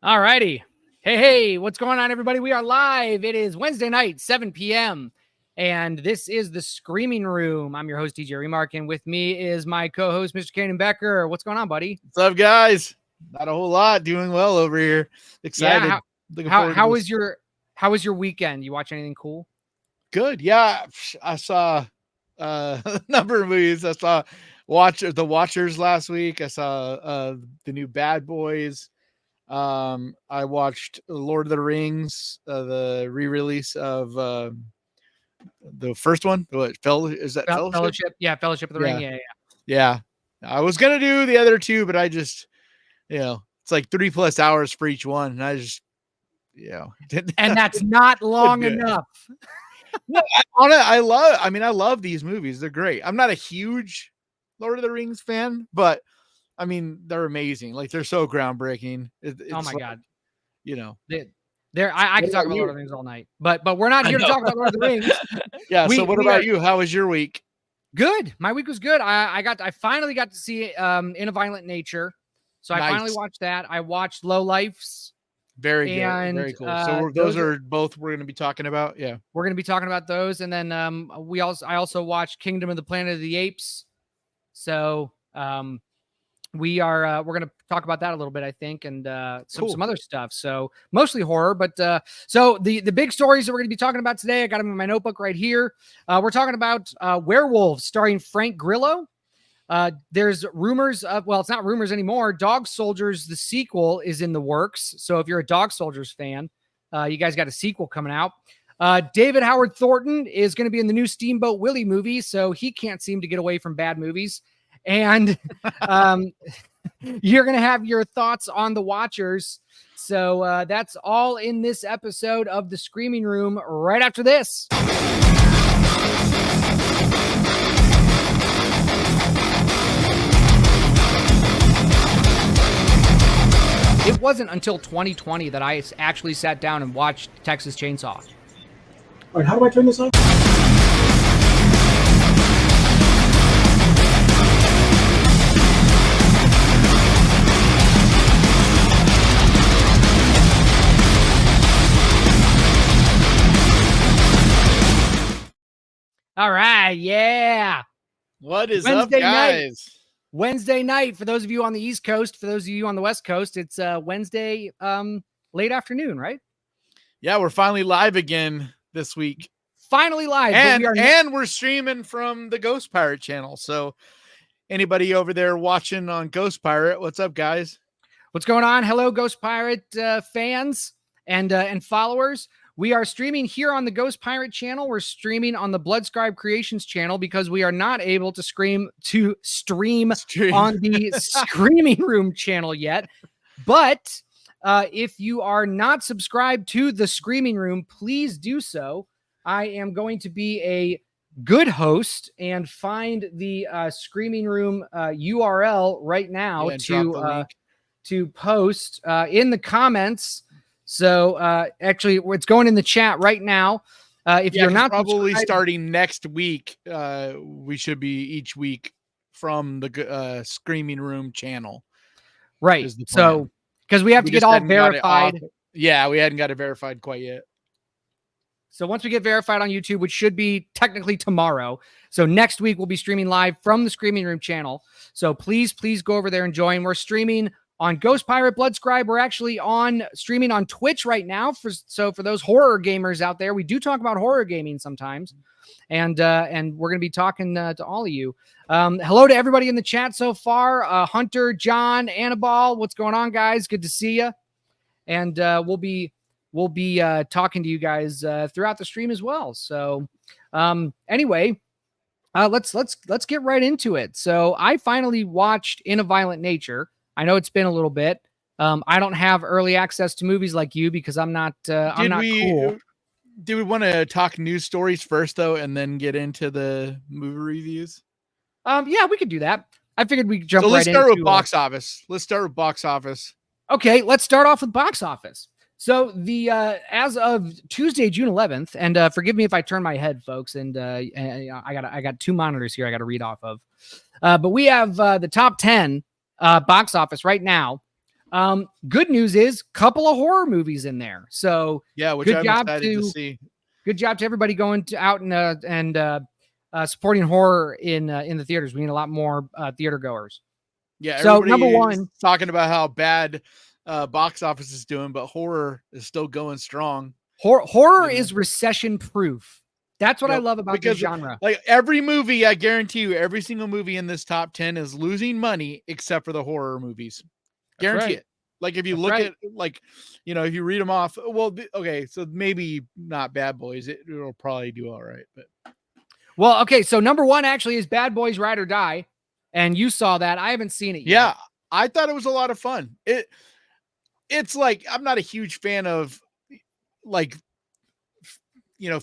All righty. Hey, what's going on, everybody? We are live. It is Wednesday night, 7 p.m., and this is the Screaming Room. I'm your host, DJ Remark, and with me is my co-host, Mr. Kanan Becker. What's going on, buddy? What's up, guys? Not a whole lot. Doing well over here. Excited. Yeah, how was your weekend? You watch anything cool? Good. Yeah, I saw a number of movies. I saw The Watchers last week. I saw the new Bad Boys. I watched Lord of the Rings, the re-release of the first one. Fellowship? Yeah, Fellowship of the Ring. Yeah. I was gonna do the other two, but I just, it's like 3+ hours for each one, and I just, didn't. And that's not long enough. No, I love these movies. They're great. I'm not a huge Lord of the Rings fan, but I mean, they're amazing. Like, they're so groundbreaking. Oh my God. I could talk about Lord of the Rings all night, but we're not here to talk about Lord of the Rings. Yeah. So what about you? How was your week? Good. My week was good. I finally got to see In a Violent Nature. So I finally watched that. I watched Low Lifes. Very good. Very cool. So those are both we're going to be talking about. Yeah. We're going to be talking about those. And then I also watched Kingdom of the Planet of the Apes. So we're going to talk about that a little bit, I think, and some other stuff. So mostly horror, but so the big stories that we're going to be talking about today, I got them in my notebook right here. We're talking about Werewolves starring Frank Grillo. There's rumors of, well, it's not rumors anymore. Dog Soldiers, the sequel, is in the works. So if you're a Dog Soldiers fan, you guys got a sequel coming out. David Howard Thornton is going to be in the new Steamboat Willie movie, so he can't seem to get away from bad movies. And you're going to have your thoughts on The Watchers. So that's all in this episode of The Screaming Room right after this. It wasn't until 2020 that I actually sat down and watched Texas Chainsaw. All right, how do I turn this on? All right, yeah. What is Wednesday up, guys? Wednesday night, for those of you on the East Coast, for those of you on the West Coast, it's Wednesday late afternoon, right? Yeah, we're finally live again this week. Finally live. And we're streaming from the Ghost Pirate channel. So anybody over there watching on Ghost Pirate, what's up, guys? What's going on? Hello, Ghost Pirate fans and followers. We are streaming here on the Ghost Pirate channel. We're streaming on the Bloodscribe Creations channel because we are not able to stream on the Screaming Room channel yet. But if you are not subscribed to the Screaming Room, please do so. I am going to be a good host and find the Screaming Room URL right now to post in the comments. So actually, it's going in the chat right now. If you're not probably starting next week, we should be each week from the Screaming Room channel. Right. So because we have to get all verified. Yeah, we hadn't got it verified quite yet. So once we get verified on YouTube, which should be technically tomorrow. So next week we'll be streaming live from the Screaming Room channel. So please go over there and join. We're streaming on Ghost Pirate Bloodscribe. We're actually streaming on Twitch right now. So for those horror gamers out there, we do talk about horror gaming sometimes. And we're going to be talking to all of you. Hello to everybody in the chat so far. Hunter, John, Annabelle, what's going on, guys? Good to see you. And we'll be talking to you guys throughout the stream as well. So anyway, let's get right into it. So I finally watched In a Violent Nature. I know it's been a little bit. I don't have early access to movies like you because I'm not cool. Do we want to talk news stories first though, and then get into the movie reviews? Yeah, we could do that. I figured we jump. So let's start with box office. Let's start with box office. Okay, let's start off with box office. So the as of Tuesday, June 11th, and forgive me if I turn my head, folks, and I got two monitors here I got to read off of. But we have the top 10 box office right now. Good news is couple of horror movies in there. So Yeah, which good I'm job excited to to see. good job to everybody going out and supporting horror in the theaters. We need a lot more theater goers. Yeah, So everybody number is one, talking about how bad box office is doing, but horror is still going strong. horror You know? is recession proof. That's what I Yep, love about this because genre. like every movie, I guarantee you, every single movie in this top 10 is losing money except for the horror movies. That's Guarantee right. it. Like if you That's look right. at like, you know, if you read them off, well, okay, so maybe not Bad Boys. It'll probably do all right, but Well, okay, so number one actually is Bad Boys Ride or Die, and you saw that. I haven't seen it yet. yeah, I thought it was a lot of fun. It's like I'm not a huge fan of like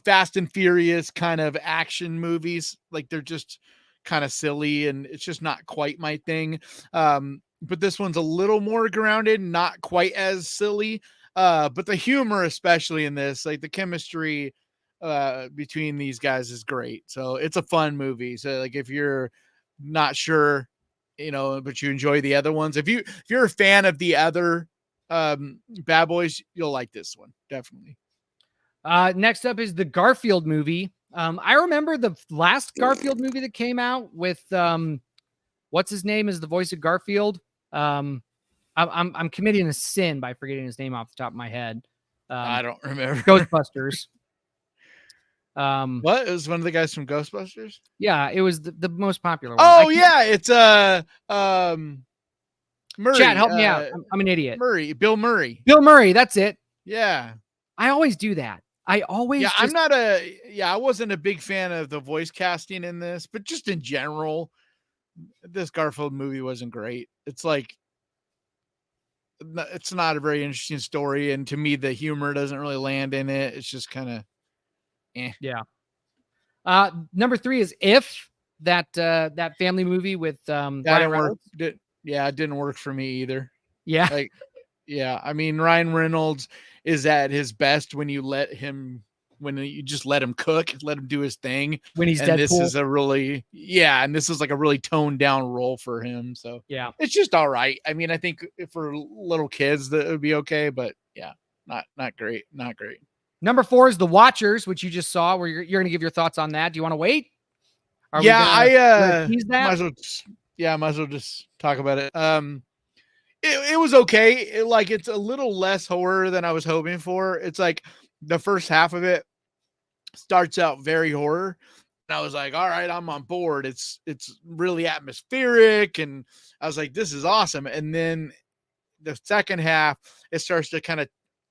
Fast and Furious kind of action movies. Like they're just kind of silly and it's just not quite my thing. But this one's a little more grounded, not quite as silly. But the humor, especially in this, like the chemistry between these guys is great. So it's a fun movie. So like if you're not sure, but you enjoy the other ones, if you're a fan of the other Bad Boys, you'll like this one, definitely. Next up is the Garfield movie. I remember the last Garfield movie that came out with what's his name is the voice of Garfield. I'm committing a sin by forgetting his name off the top of my head. I don't remember. Ghostbusters. What? It was one of the guys from Ghostbusters? Yeah, it was the most popular one. Oh yeah, it's Murray. Chad, help me out. I'm an idiot. Bill Murray. Bill Murray, that's it. Yeah. I always do that. I wasn't a big fan of the voice casting in this, but just in general, this Garfield movie wasn't great. It's like it's not a very interesting story, and to me the humor doesn't really land in it. It's just kind of Yeah. Number 3 is If, that family movie with Ryan Reynolds. It didn't work for me either. Yeah. Like, yeah, I mean, Ryan Reynolds is at his best when you just let him cook, let him do his thing. When he's and Deadpool. This is like a really toned down role for him. So yeah, it's just all right. I mean, I think for little kids that would be okay, but yeah, not great. Not great. Number 4 is The Watchers, which you just saw, where you're going to give your thoughts on that. Do you want to wait? Might as well just talk about it. It was okay. It's a little less horror than I was hoping for. It's like the first half of it starts out very horror. And I was like, all right, I'm on board. It's really atmospheric. And I was like, this is awesome. And then the second half, it starts to kind of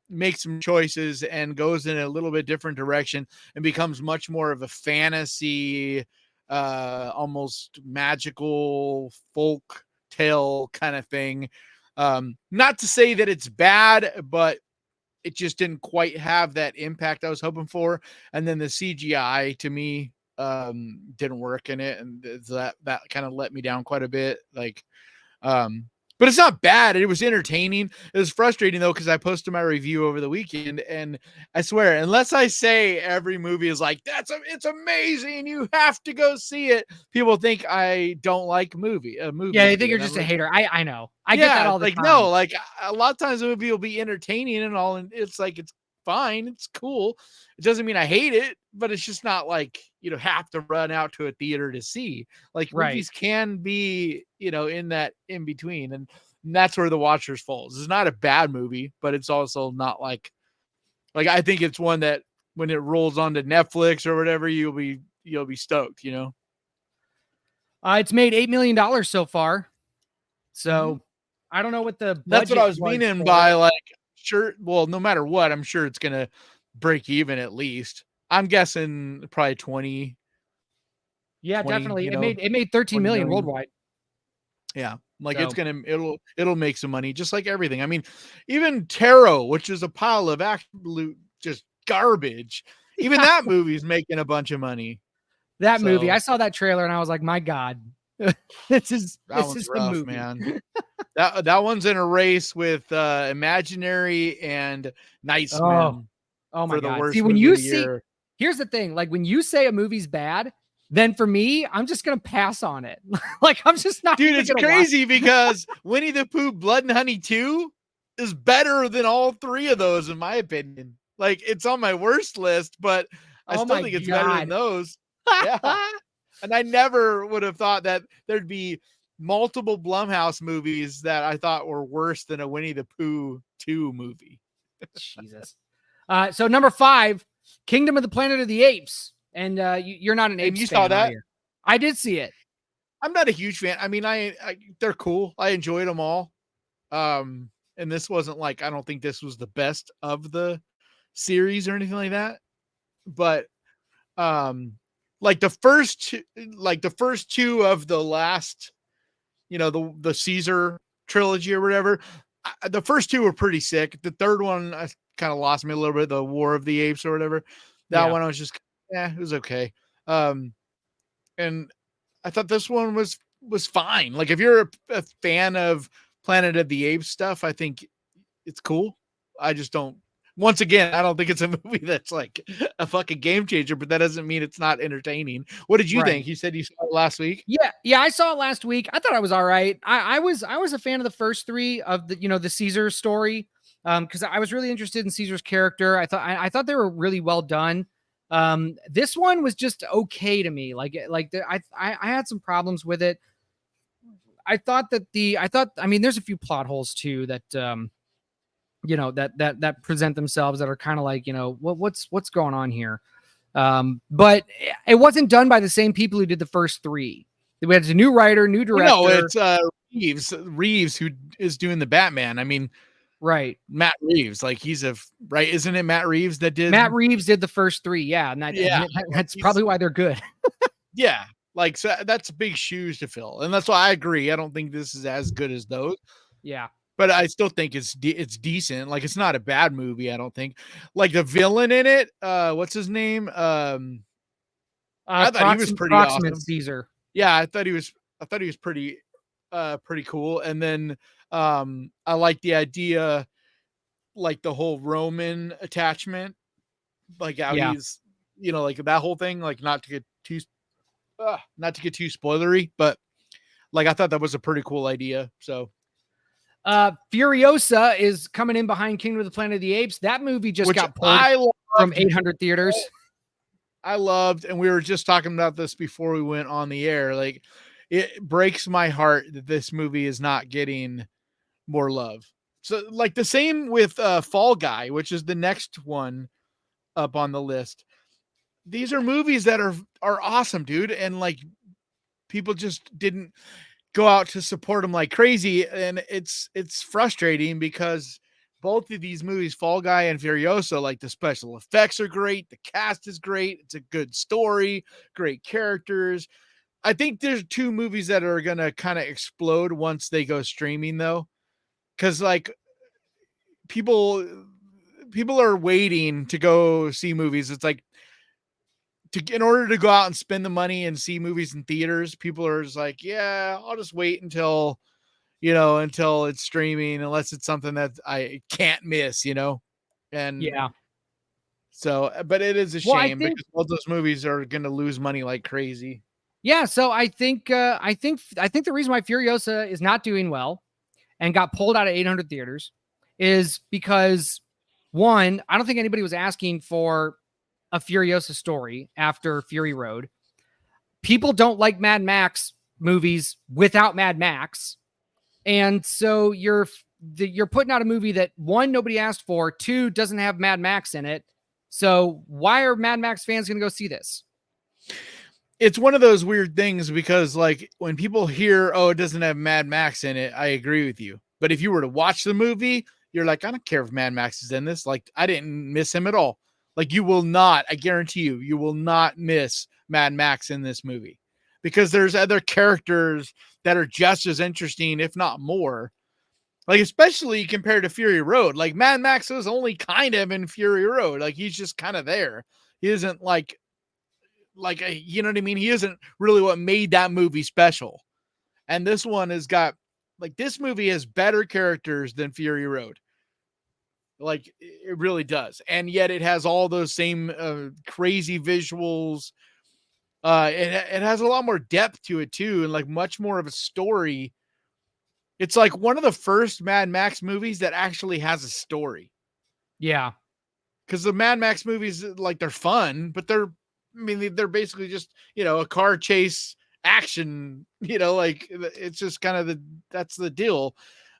make some choices and goes in a little bit different direction and becomes much more of a fantasy, almost magical folk tale kind of thing. Not to say that it's bad, but it just didn't quite have that impact I was hoping for. And then the CGI to me didn't work in it, and that kind of let me down quite a bit. But it's not bad. It was entertaining. It was frustrating though, because I posted my review over the weekend, and I swear, unless I say every movie is like it's amazing, you have to go see it, people think I don't like movies. Yeah, they think you're just a hater. I know. I get that all the time. No, like a lot of times the movie will be entertaining and all, and it's like it's fine, it's cool. It doesn't mean I hate it, but it's just not like have to run out to a theater to see. Like movies can be in that in between, and that's where The Watchers falls. It's not a bad movie, but it's also not like I think it's one that when it rolls onto Netflix or whatever, you'll be stoked. It's made $8 million so far, so I don't know what the that's what I was meaning by it. Sure. Well, no matter what, I'm sure it's gonna break even at least. I'm guessing probably 20. Yeah, 20, definitely. It made 13 million worldwide. Yeah, it'll make some money, just like everything. I mean, even Tarot, which is a pile of absolute just garbage, even that movie's making a bunch of money. That movie, I saw that trailer and I was like, my God, this is rough, the movie, man. That one's in a race with Imaginary and Night Swim. Oh my God. See, when you see, here's the thing, like when you say a movie's bad, then for me, I'm just gonna pass on it. Like I'm just not. Dude, even it's gonna watch crazy because Winnie the Pooh Blood and Honey 2 is better than all three of those, in my opinion. Like, it's on my worst list, but I Oh still my think it's better than God. those. Yeah. And I never would have thought that there'd be multiple Blumhouse movies that I thought were worse than a Winnie the Pooh 2 movie. Jesus. So number 5, Kingdom of the Planet of the Apes, and you're not an And Apes you fan, saw that? are you? I did see it. I'm not a huge fan. I mean, they're cool. I enjoyed them all. And this wasn't like, I don't think this was the best of the series or anything like that. But like the first two of the last, the Caesar trilogy or whatever, the first two were pretty sick. The third one, I kind of lost me a little bit. The War of the Apes or whatever. That one I was just, it was okay. And I thought this one was fine. Like, if you're a fan of Planet of the Apes stuff, I think it's cool. I just don't. Once again, I don't think it's a movie that's like a fucking game changer, but that doesn't mean it's not entertaining. What did you Right. think? You said you saw it last week. Yeah, I saw it last week. I thought I was all right. I was a fan of the first 3 of the Caesar story, because I was really interested in Caesar's character. I thought they were really well done. This one was just okay to me. I had some problems with it. I mean, there's a few plot holes too that that present themselves that are kind of like, what's going on here. But it wasn't done by the same people who did the first 3. We had a new writer, new director. No, it's Reeves who is doing the Batman. I mean, right. Matt Reeves, like right. Isn't it Matt Reeves that did? Matt Reeves did the first 3. Yeah. And that's probably why they're good. Yeah. Like, so that's big shoes to fill. And that's why I agree. I don't think this is as good as those. Yeah. But I still think it's decent. Like, it's not a bad movie, I don't think. Like, the villain in it, what's his name? I thought he was pretty awesome. Caesar. Yeah, I thought he was pretty cool. And then I like the idea, like the whole Roman attachment, like how he's, like that whole thing, like not to get too spoilery, but like I thought that was a pretty cool idea. So Furiosa is coming in behind Kingdom of the Planet of the Apes. That movie just got pulled from 800 theaters. I loved, and we were just talking about this before we went on the air. Like, it breaks my heart that this movie is not getting more love. So, like, the same with Fall Guy, which is the next one up on the list. These are movies that are awesome, dude, and like people just didn't go out to support them like crazy, and it's frustrating because both of these movies, Fall Guy and Furiosa, like the special effects are great, the cast is great, it's a good story, great characters. I think there's 2 movies that are gonna kind of explode once they go streaming, though, because like people are waiting to go see movies. It's like, in order to go out and spend the money and see movies in theaters, people are just like, yeah, I'll just wait until it's streaming, unless it's something that I can't miss, and yeah. So, but it is a shame because both those movies are going to lose money like crazy. Yeah. So I think the reason why Furiosa is not doing well and got pulled out of 800 theaters is because, one, I don't think anybody was asking for a Furiosa story after Fury Road. People don't like Mad Max movies without Mad Max. And so you're putting out a movie that, one, nobody asked for, 2, doesn't have Mad Max in it. So why are Mad Max fans going to go see this? It's one of those weird things because, like, when people hear, oh, it doesn't have Mad Max in it, I agree with you. But if you were to watch the movie, you're like, I don't care if Mad Max is in this. Like, I didn't miss him at all. Like, you will not, I guarantee you will not miss Mad Max in this movie because there's other characters that are just as interesting, if not more. Like, especially compared to Fury Road. Like, Mad Max was only kind of in Fury Road. Like, he's just kind of there. He isn't like you know what I mean? He isn't really what made that movie special. And this one has got, like, this movie has better characters than Fury Road. Like, it really does. And yet it has all those same crazy visuals. It has a lot more depth to it too, and like much more of a story. It's like one of the first Mad Max movies that actually has a story. Yeah. Because the Mad Max movies, like, they're fun, but they're basically just, a car chase action, like, it's just kind of that's the deal.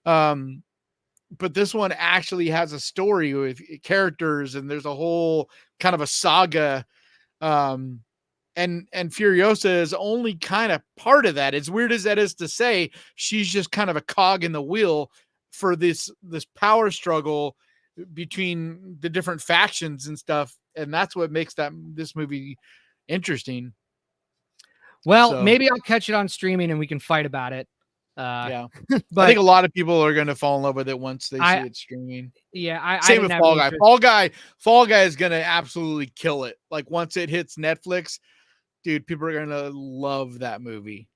But this one actually has a story with characters, and there's a whole kind of a saga. And Furiosa is only kind of part of that. As weird as that is to say, she's just kind of a cog in the wheel for this power struggle between the different factions and stuff, and that's what makes this movie interesting. Well, maybe I'll catch it on streaming and we can fight about it. Yeah, but I think a lot of people are going to fall in love with it once they see it streaming. Yeah, same with Fall Guy is going to absolutely kill it. Like, once it hits Netflix, dude, people are going to love that movie.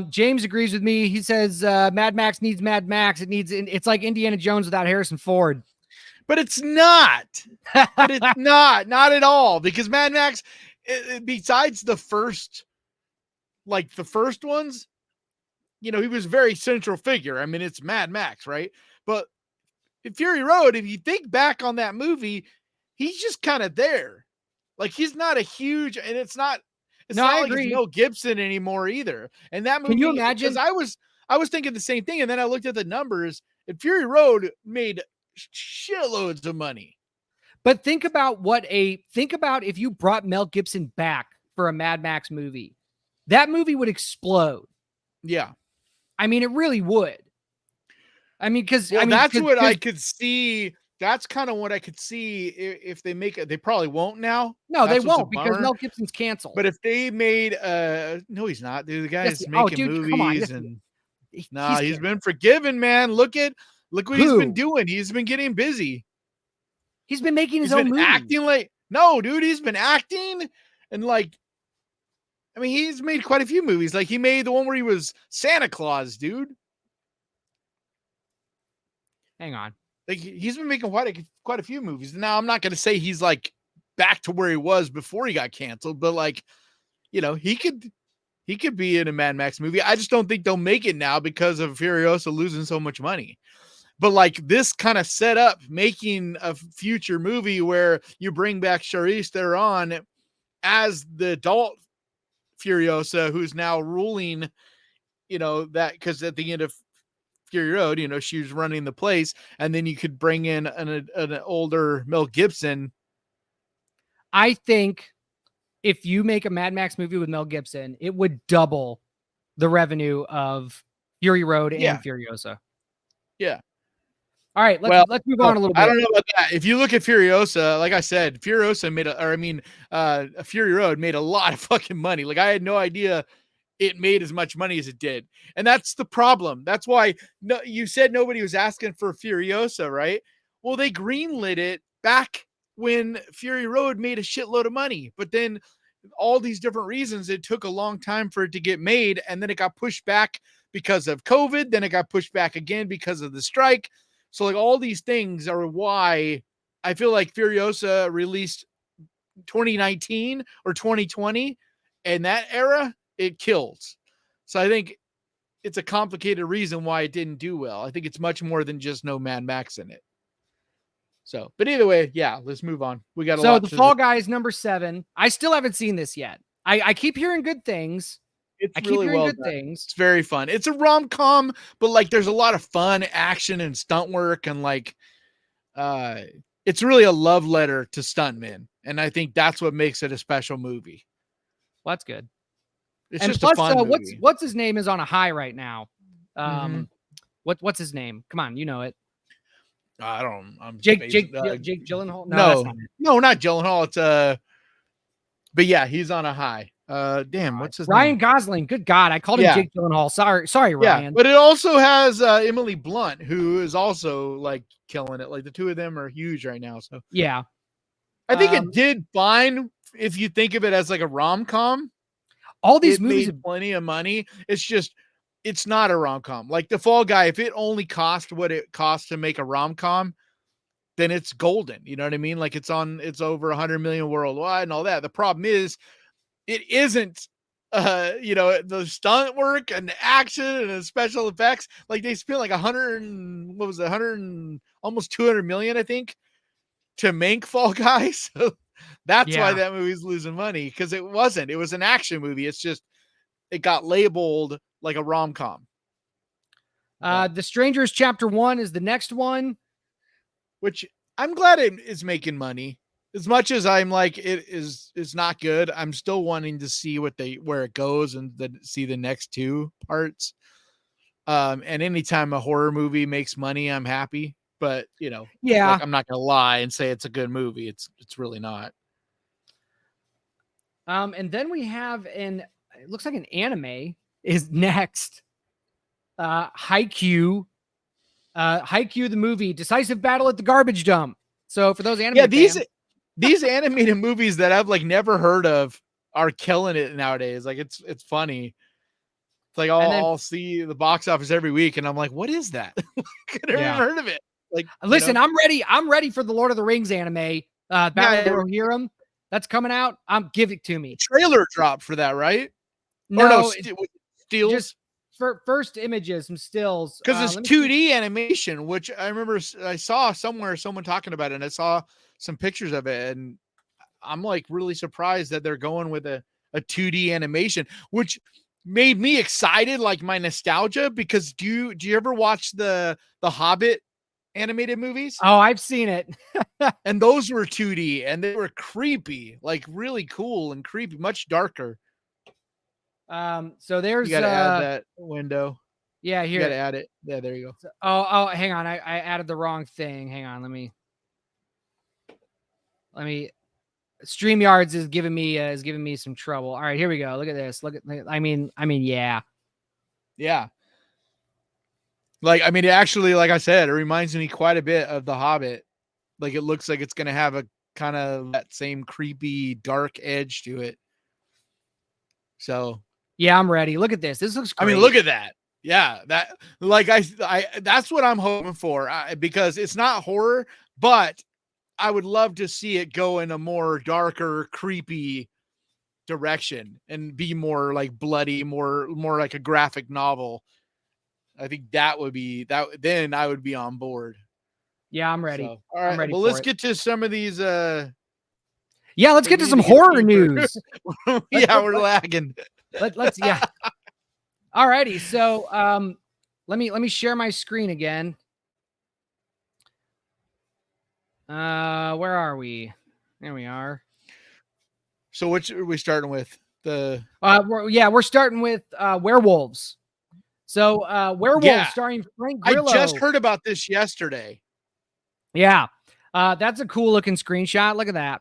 James agrees with me. He says Mad Max needs Mad Max. It's like Indiana Jones without Harrison Ford. But it's not. But it's not at all, because Mad Max, besides the first ones, he was a very central figure. I mean, it's Mad Max, right? But in Fury Road, if you think back on that movie, he's just kind of there. Like, he's not a huge, and it's not like it's Mel Gibson anymore either. And that movie, can you imagine? Because I was thinking the same thing, and then I looked at the numbers, and Fury Road made shitloads of money. But think about if you brought Mel Gibson back for a Mad Max movie, that movie would explode. Yeah. I mean, it really would. I mean, that's what I could see. That's kind of what I could see if they make it. They probably won't now. No, they won't, because Mel Gibson's canceled. But if they made, no, he's not. Dude, the guy's making movies, come on, and he's been forgiven, man. Look what he's been doing. He's been getting busy. He's been making his own movies. Acting no, dude, he's been acting, and he's made quite a few movies. Like, he made the one where he was Santa Claus, dude. Hang on. Like, he's been making quite a few movies. Now, I'm not going to say he's like back to where he was before he got canceled, but he could be in a Mad Max movie. I just don't think they'll make it now because of Furiosa losing so much money. But this kind of set up making a future movie where you bring back Charlize Theron as the adult Furiosa, who's now ruling, that, because at the end of Fury Road, she was running the place, and then you could bring in an older Mel Gibson. I think if you make a Mad Max movie with Mel Gibson, it would double the revenue of Fury Road and Furiosa. Yeah. All right, let's move on a little bit. I don't know about that. If you look at Furiosa, like I said, Furiosa Fury Road made a lot of fucking money. Like, I had no idea it made as much money as it did. And that's the problem. That's why you said nobody was asking for Furiosa, right? Well, they greenlit it back when Fury Road made a shitload of money. But then all these different reasons, it took a long time for it to get made. And then it got pushed back because of COVID. Then it got pushed back again because of the strike. So, all these things are why I feel like Furiosa released 2019 or 2020, and that era, it kills. So I think it's a complicated reason why it didn't do well. I think it's much more than just no Mad Max in it. So, but either way, yeah, let's move on. We got the Fall Guys number 7. I still haven't seen this yet. I keep hearing good things. It's really well done. It's very fun. It's a rom-com, but there's a lot of fun action and stunt work, and it's really a love letter to stuntmen. And I think that's what makes it a special movie. Well, that's good. It's just a fun movie. What's his name is on a high right now. What's his name? Come on, you know it. I don't. Jake Gyllenhaal. No, not Gyllenhaal. It's but yeah, he's on a high. Damn, what's his name? Ryan Gosling. Good God, I called him Jake Gyllenhaal. Sorry, Ryan. Yeah, but it also has Emily Blunt, who is also killing it. The two of them are huge right now. So yeah, I think it did fine if you think of it as a rom-com. All these movies made plenty of money. It's not a rom-com. Like The Fall Guy, if it only cost what it cost to make a rom-com, then it's golden. You know what I mean? Like it's over 100 million worldwide and all that. The problem is it isn't, the stunt work and the action and the special effects. Like they spent like 100 and almost 200 million, I think, to make Fall Guys. So that's why that movie's losing money, because it was an action movie. It's just, it got labeled like a rom-com. The Strangers Chapter 1 is the next one, which I'm glad it is making money. As much as I'm like, it's not good, I'm still wanting to see where it goes and see the next two parts. And anytime a horror movie makes money, I'm happy. But like, I'm not gonna lie and say it's a good movie. It's really not. And then we have it looks like an anime is next. Haikyuu. Haikyuu the movie, decisive battle at the garbage dump. So for those anime fans, these animated movies that I've like never heard of are killing it nowadays. Like it's funny. It's like I'll see the box office every week and I'm like, what is that? I never even heard of it. Like, listen, I'm ready for the Lord of the Rings anime. Battle of Rohirrim. That's coming out. Give it to me. Trailer drop for that, right? No, stills. Just for first images, some stills. Because it's 2D animation, which I remember I saw somewhere someone talking about it, and I saw some pictures of it, and I'm like really surprised that they're going with a 2D animation, which made me excited, like my nostalgia. Because do you ever watch the Hobbit animated movies? Oh, I've seen it. And those were 2D and they were creepy, like really cool and creepy, much darker. So there's you gotta add that window. Yeah, here. You gotta add it. Yeah, there you go. So, oh, hang on. I added the wrong thing. Hang on. Let me StreamYards is giving me some trouble. All right, here we go. Look at this. I mean, yeah. Yeah. Like, I mean, it actually, like I said, it reminds me quite a bit of The Hobbit. Like, it looks like it's going to have a kind of that same creepy, dark edge to it. So, yeah, I'm ready. Look at this. This looks great. I mean, look at that. Yeah, that, like, I that's what I'm hoping for, because it's not horror, but I would love to see it go in a more darker, creepy direction and be more like bloody, more like a graphic novel. I think that would be that. Then I would be on board. Yeah, I'm ready. So, all right. I'm ready. Well, let's get to some of these. Yeah, let's get to some horror news. Yeah, we're lagging. Let's. Yeah. All righty. So, let me share my screen again. Where are we? There we are. So, which are we starting with? We're starting with werewolves. So, werewolves starring Frank Grillo. I just heard about this yesterday. Yeah. That's a cool looking screenshot. Look at that.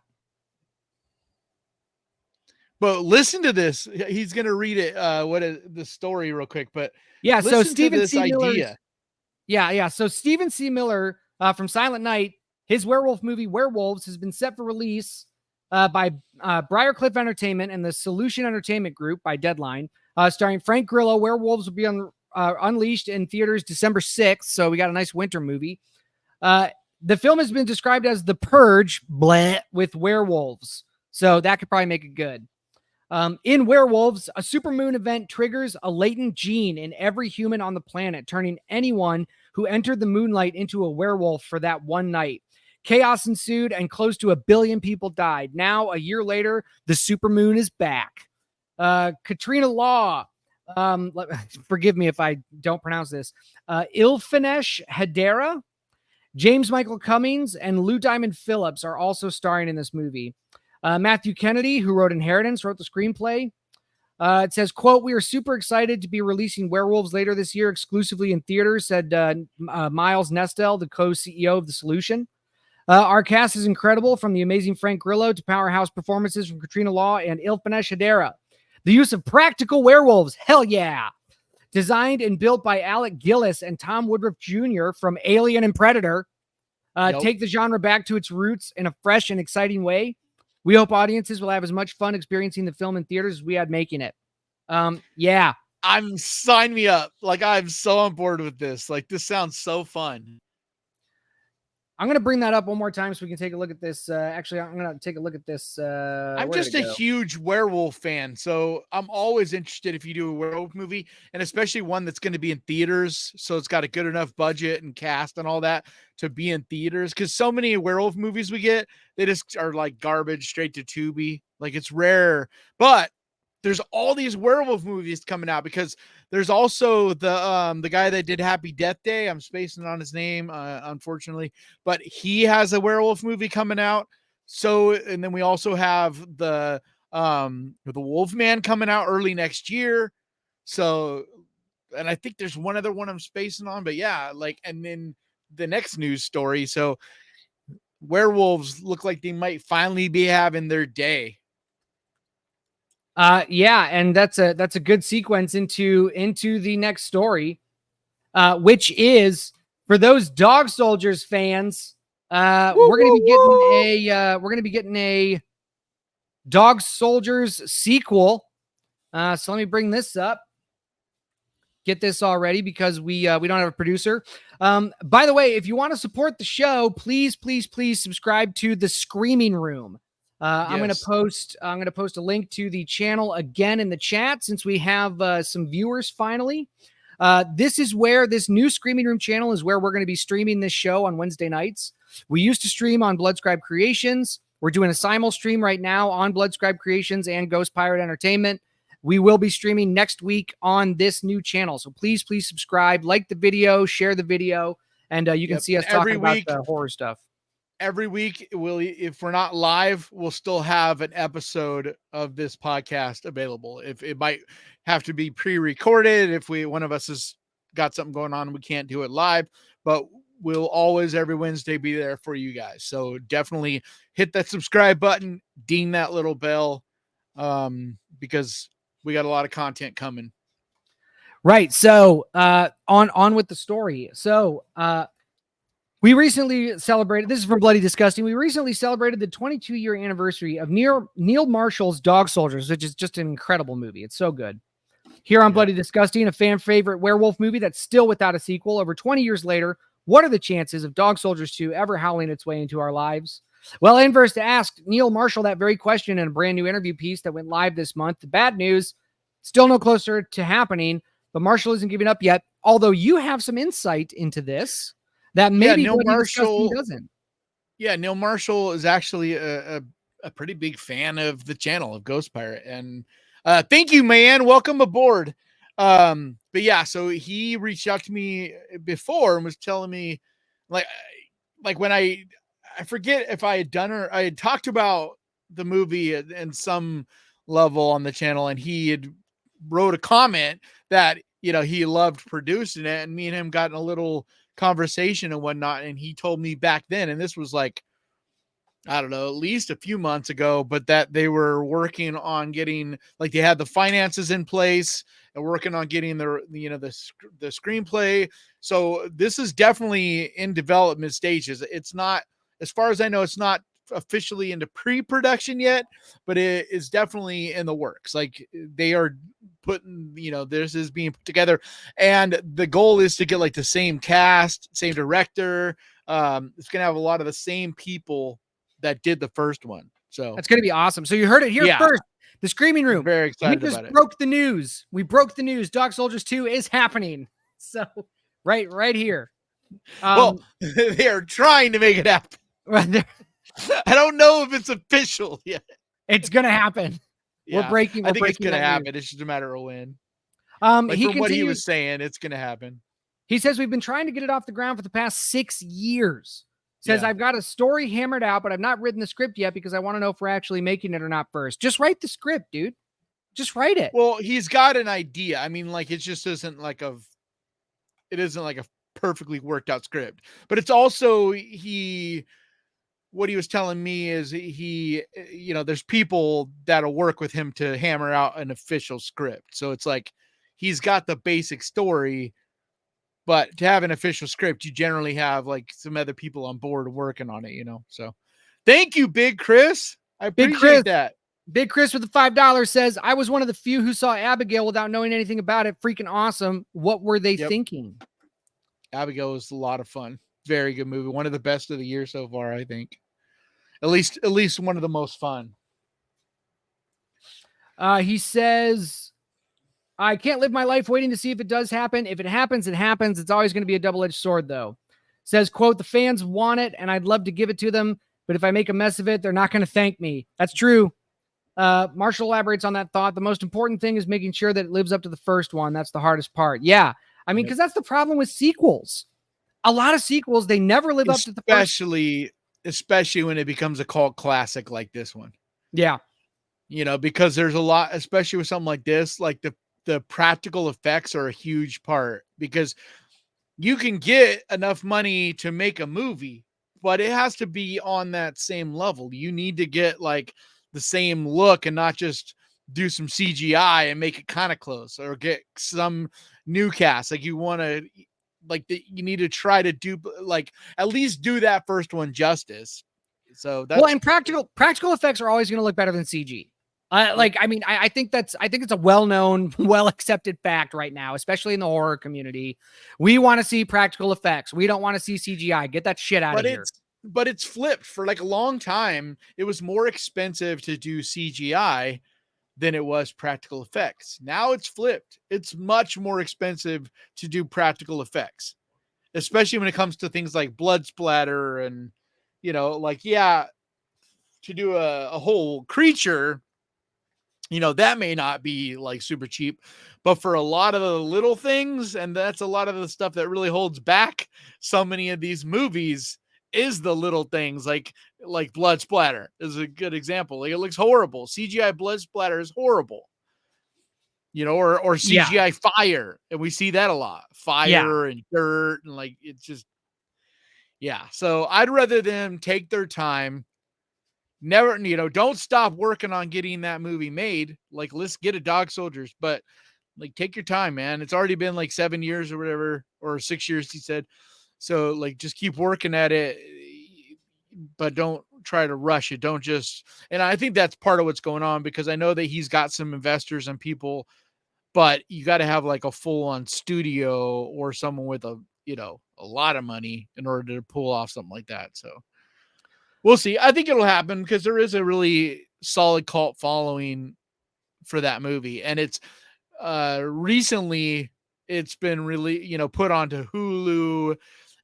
But listen to this. He's going to read it. What is the story real quick, but yeah. So Stephen C. Miller. Yeah. So Stephen C. Miller from Silent Night, his werewolf movie Werewolves has been set for release by Briarcliff Entertainment and the Solution Entertainment Group by Deadline. Starring Frank Grillo. Werewolves will be unleashed in theaters December 6th. So we got a nice winter movie. The film has been described as The Purge, with werewolves. So that could probably make it good. In Werewolves, a supermoon event triggers a latent gene in every human on the planet, turning anyone who entered the moonlight into a werewolf for that one night. Chaos ensued and close to 1 billion people died. Now, a year later, the supermoon is back. Katrina Law, forgive me if I don't pronounce this, Ilfinesh Hedera, James Michael Cummings, and Lou Diamond Phillips are also starring in this movie. Matthew Kennedy, who wrote Inheritance, wrote the screenplay. It says, quote, "We are super excited to be releasing Werewolves later this year exclusively in theaters," said Miles Nestel, the co-CEO of The Solution. Our cast is incredible, from the amazing Frank Grillo to powerhouse performances from Katrina Law and Ilfinesh Hedera. The use of practical werewolves, hell yeah. Designed and built by Alec Gillis and Tom Woodruff Jr. from Alien and Predator. Take the genre back to its roots in a fresh and exciting way. We hope audiences will have as much fun experiencing the film in theaters as we had making it. Yeah. Sign me up. Like, I'm so on board with this. Like, this sounds so fun. I'm going to bring that up one more time so we can take a look at this. Actually, I'm going to take a look at this. I'm just a huge werewolf fan, so I'm always interested if you do a werewolf movie, and especially one that's going to be in theaters, so it's got a good enough budget and cast and all that to be in theaters. Because so many werewolf movies we get, they just are like garbage straight to Tubi. Like, it's rare, but there's all these werewolf movies coming out, because there's also the guy that did Happy Death Day. I'm spacing on his name, unfortunately, but he has a werewolf movie coming out. So, and then we also have the Wolfman coming out early next year. So, and I think there's one other one I'm spacing on, but yeah, like, and then the next news story. So werewolves look like they might finally be having their day. Yeah, and that's a good sequence into the next story, which is for those Dog Soldiers fans. We're gonna be getting a Dog Soldiers sequel. So let me bring this up. Get this already, because we don't have a producer. By the way, if you want to support the show, please subscribe to the Screaming Room. Yes. I'm going to post a link to the channel again in the chat, since we have some viewers finally. This new Screaming Room channel is where we're going to be streaming this show on Wednesday nights. We used to stream on Bloodscribe Creations. We're doing a simul stream right now on Bloodscribe Creations and Ghost Pirate Entertainment. We will be streaming next week on this new channel. So please subscribe, like the video, share the video, and you can see us talking about the horror stuff. Every week, if we're not live, we'll still have an episode of this podcast available. If it might have to be pre-recorded, if one of us has got something going on, we can't do it live, but we'll always every Wednesday be there for you guys. So definitely hit that subscribe button, ding that little bell, because we got a lot of content coming. Right. So on with the story. So we recently celebrated, this is from Bloody Disgusting, we recently celebrated the 22-year anniversary of Neil Marshall's Dog Soldiers, which is just an incredible movie. It's so good. Here on Bloody Disgusting, a fan favorite werewolf movie that's still without a sequel over 20 years later. What are the chances of Dog Soldiers 2 ever howling its way into our lives? Well, Inverse asked Neil Marshall that very question in a brand new interview piece that went live this month. The bad news, still no closer to happening, but Marshall isn't giving up yet, although you have some insight into this that maybe Neil Marshall doesn't. Yeah, Neil Marshall is actually a pretty big fan of the channel of Ghost Pirate, and thank you, man. Welcome aboard. But yeah, so he reached out to me before and was telling me, like when I forget if I had talked about the movie in some level on the channel, and he had wrote a comment that, he loved producing it, and me and him got in a little conversation and whatnot. And he told me back then, and this was like, I don't know, at least a few months ago, but that they were working on getting, like, they had the finances in place and working on getting the screenplay. So this is definitely in development stages. It's not, as far as I know, it's not officially into pre-production yet, but it is definitely in the works. Like, they are putting, this is being put together, and the goal is to get like the same cast, same director. It's gonna have a lot of the same people that did the first one. So that's gonna be awesome. So you heard it here first. The Screaming Room. Very excited we just about it. broke the news. We broke the news. Dog Soldiers 2 is happening. So right here. Well, they are trying to make it happen. I don't know if it's official yet. It's gonna happen. Yeah, I think it's gonna happen. It's just a matter of when. From what he was saying, it's gonna happen. He says, we've been trying to get it off the ground for the past 6 years. Says, I've got a story hammered out, but I've not written the script yet because I want to know if we're actually making it or not first. Just write the script, dude. Just write it. Well, he's got an idea. I mean, like, it just isn't like a perfectly worked out script, but it's also, what he was telling me is there's people that'll work with him to hammer out an official script. So it's like, he's got the basic story, but to have an official script, you generally have like some other people on board working on it, So thank you, Big Chris. I appreciate that. Big Chris with the $5 says, I was one of the few who saw Abigail without knowing anything about it. Freaking awesome. What were they thinking? Abigail was a lot of fun. very good movie. One of the best of the year so far, I think. At least one of the most fun. He says, I can't live my life waiting to see if it does happen. If it happens, it happens. It's always going to be a double-edged sword, though. Says, quote, the fans want it, and I'd love to give it to them, but if I make a mess of it, they're not going to thank me. That's true. Marshall elaborates on that thought. The most important thing is making sure that it lives up to the first one. That's the hardest part. Yeah. I mean, because that's the problem with sequels. A lot of sequels, they never live up to the first. Especially when it becomes a cult classic like this one. Yeah. You know, because there's a lot, especially with something like this, like the practical effects are a huge part, because you can get enough money to make a movie, but it has to be on that same level. You need to get like the same look and not just do some CGI and make it kind of close, or get some new cast. Like you want to, you need to try to do, like, at least do that first one justice. So that's, well, and practical effects are always going to look better than CG. I think it's a well-known, well-accepted fact right now, especially in the horror community. We want to see practical effects. We don't want to see CGI. Get that shit out of here. But it's flipped. For like a long time, it was more expensive to do CGI than it was practical effects. Now it's flipped. It's much more expensive to do practical effects, especially when it comes to things like blood splatter and, to do a whole creature, that may not be like super cheap, but for a lot of the little things, and that's a lot of the stuff that really holds back so many of these movies, is the little things like blood splatter is a good example. Like, it looks horrible. CGI blood splatter is horrible, or CGI fire. And we see that a lot, fire and dirt. And like, it's just, So I'd rather them take their time. Never, don't stop working on getting that movie made. Like, let's get a Dog Soldiers, but like, take your time, man. It's already been like 7 years or whatever, or 6 years, he said. So like, just keep working at it, but don't try to rush it. Don't just, and I think that's part of what's going on, because I know that he's got some investors and people, but you got to have like a full on studio or someone with a lot of money in order to pull off something like that. So we'll see. I think it'll happen, because there is a really solid cult following for that movie. And it's recently it's been really, put onto Hulu